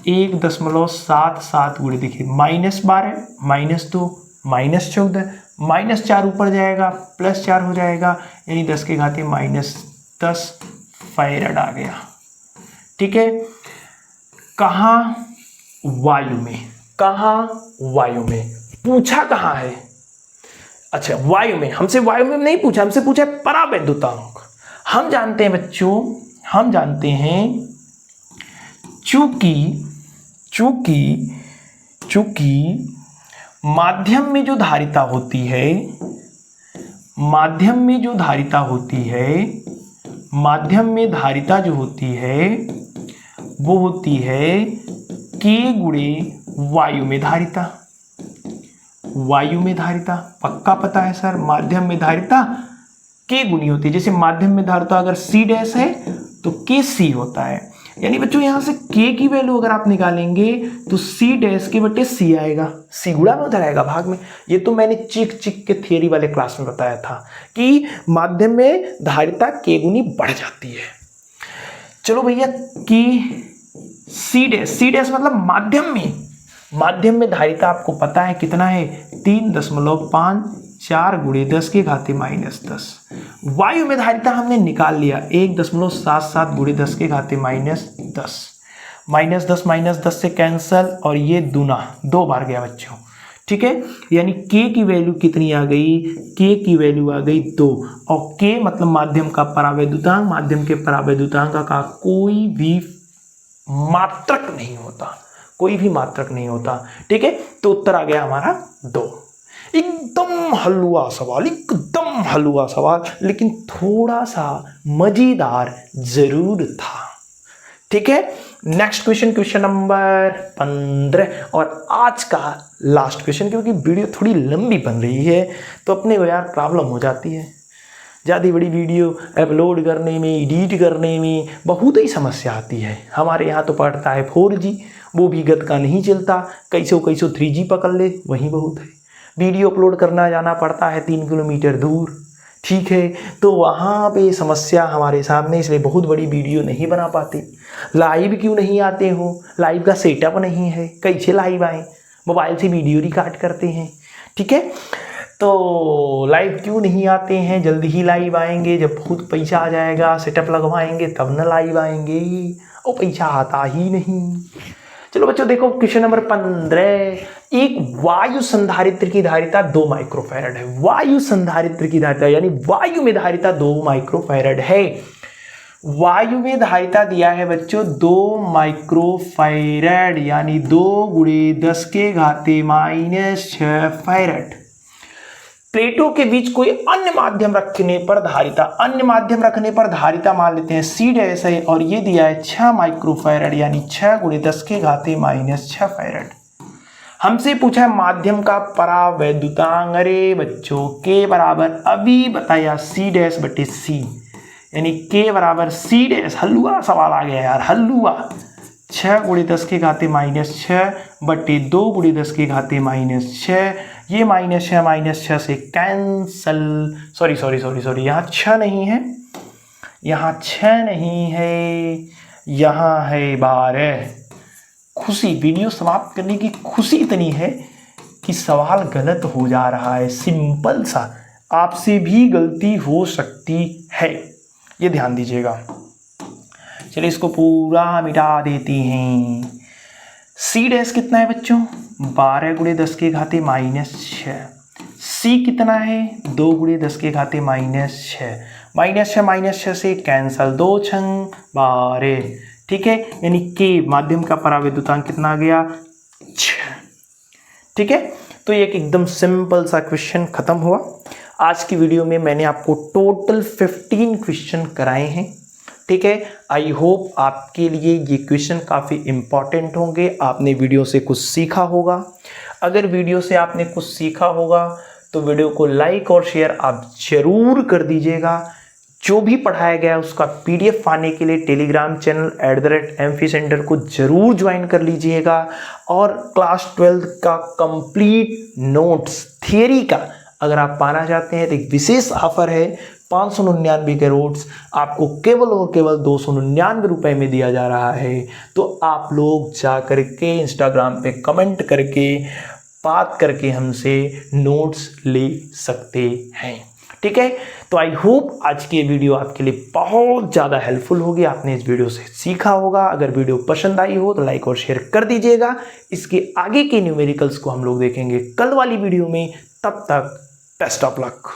1.77 गुणे, देखिए -12 -2 -14, -4 ऊपर जाएगा +4 हो जाएगा, यानी 10 के घाते -10 फैरड आ गया। ठीक है, कहाँ? वायु में। कहाँ? वायु में। पूछा कहाँ है? अच्छा, वायु में। हमसे वायु में नहीं पूछा, हमसे पूछा परावैद्युतांक। हम जानते हैं बच्चों, हम जानते हैं चूंकि माध्यम में जो धारिता होती है, माध्यम में जो धारिता होती है, माध्यम में धारिता जो होती है वो होती है K गुणे वायु में धारिता। वायु में धारिता पक्का पता है सर, माध्यम में धारिता K गुणी होती है। जैसे माध्यम में धारिता अगर C डैश है तो KC होता है। यानी बच्चों यहाँ से K की वैल्यू अगर आप निकालेंगे तो C डैश के बटे C आएगा, C गुणा में उधर आएगा भाग में। ये तो मैंने चिक के थियरी वाले क्लास में बताया था कि माध्यम में धारिता K गुनी बढ़ जाती है। चलो भैया, कि C डैश मतलब माध्यम में धारिता आपको पता है कितना है, 3.54 गुणे 10 के घाते -10। वायु में धारिता हमने निकाल लिया 1.77 गुणे 10 के घाते -10। -10 से कैंसल और ये दूना 2 बार गया बच्चों। ठीक है, यानी K की वैल्यू कितनी आ गई? K की वैल्यू आ गई 2। और K मतलब माध्यम का परावैद्युतांक, माध्यम के परावैद्युतांक का कोई भी मात्रक नहीं होता, कोई भी मात्रक नहीं होता। ठीक है, तो उत्तर आ गया हमारा 2। एकदम हलवा सवाल, एकदम हलवा सवाल, लेकिन थोड़ा सा मजेदार जरूर था। ठीक है, नेक्स्ट क्वेश्चन, क्वेश्चन नंबर 15 और आज का लास्ट क्वेश्चन। क्योंकि वीडियो थोड़ी लंबी बन रही है तो अपने को यार प्रॉब्लम हो जाती है, ज़्यादा बड़ी वीडियो अपलोड करने में, एडिट करने में बहुत ही समस्या आती है। हमारे यहाँ तो पड़ता है 4G, वो भी गत का नहीं चलता, कैसो 3G पकड़ ले वहीं बहुत है। वीडियो अपलोड करना जाना पड़ता है 3 किलोमीटर दूर। ठीक है, तो वहाँ पे समस्या हमारे सामने, इसलिए बहुत बड़ी वीडियो नहीं बना पाते। लाइव क्यों नहीं आते हो? लाइव का सेटअप नहीं है, कैसे लाइव आए? मोबाइल से वीडियो रिकॉर्ड करते हैं। ठीक है, तो लाइव क्यों नहीं आते हैं? जल्दी ही लाइव आएंगे, जब बहुत पैसा आ जाएगा, सेटअप लगवाएंगे तब न लाइव आएंगे, और पैसा आता ही नहीं। चलो बच्चों देखो, क्वेश्चन नंबर 15, एक वायु संधारित्र की धारिता 2 माइक्रोफैरड है। वायु संधारित्र की धारिता यानी वायु में धारिता 2 माइक्रोफैरड है। वायु में धारिता दिया है बच्चों 2 माइक्रोफैरड, यानी 2 गुणे 10 के घाते -6 फैरड। प्लेटों के बीच कोई अन्य माध्यम रखने पर धारिता, अन्य माध्यम रखने पर धारिता मान लेते हैं C डैश है, और ये दिया है 6 माइक्रोफैरड, यानी 6 गुणे 10 के घाते -6 फैरड। हमसे पूछा है माध्यम का परावैद्युतांक। अरे बच्चों K बराबर अभी बताया C डैश बटे C, यानी K बराबर C डैश। हलुआ सवाल आ गया यार, हलुआ। 6 गुणे 10 के घाते -6 बटे 2 गुणे 10 के घाते -6। ये -6 से कैंसल। सॉरी, यहाँ 6 नहीं है, यहाँ 6 नहीं है, यहाँ है 12। खुशी, वीडियो समाप्त करने की खुशी इतनी है कि सवाल गलत हो जा रहा है। सिंपल सा, आपसे भी गलती हो सकती है, ये ध्यान दीजिएगा। चलिए इसको पूरा मिटा देते हैं। C डैश कितना है बच्चों? 12 गुणे 10 के घाते -6। C कितना है? 2 गुणे 10 के घाते -6। -6 से कैंसल, 2 छंग 12। ठीक है, यानी K माध्यम का परावैद्युतांक कितना आ गया? 6। ठीक है, तो ये एकदम सिंपल सा क्वेश्चन खत्म हुआ। आज की वीडियो में मैंने आपको टोटल 15 क्वेश्चन कराए हैं। ठीक है, आई होप आपके लिए ये क्वेश्चन काफ़ी इम्पॉर्टेंट होंगे, आपने वीडियो से कुछ सीखा होगा। अगर वीडियो से आपने कुछ सीखा होगा तो वीडियो को लाइक और शेयर आप जरूर कर दीजिएगा। जो भी पढ़ाया गया उसका PDF पाने के लिए टेलीग्राम चैनल @MP सेंटर को जरूर ज्वाइन कर लीजिएगा। और क्लास 12 का कंप्लीट नोट्स थियरी का अगर आप पाना चाहते हैं तो एक विशेष ऑफर है, 599 के नोट्स आपको केवल और केवल 299 रुपये में दिया जा रहा है। तो आप लोग जा करके इंस्टाग्राम पे कमेंट करके बात करके हमसे नोट्स ले सकते हैं। ठीक है, तो आई होप आज की ये वीडियो आपके लिए बहुत ज़्यादा हेल्पफुल होगी, आपने इस वीडियो से सीखा होगा। अगर वीडियो पसंद आई हो तो लाइक और शेयर कर दीजिएगा। इसके आगे के न्यूमेरिकल्स को हम लोग देखेंगे कल वाली वीडियो में। तब तक बेस्ट ऑफ लक।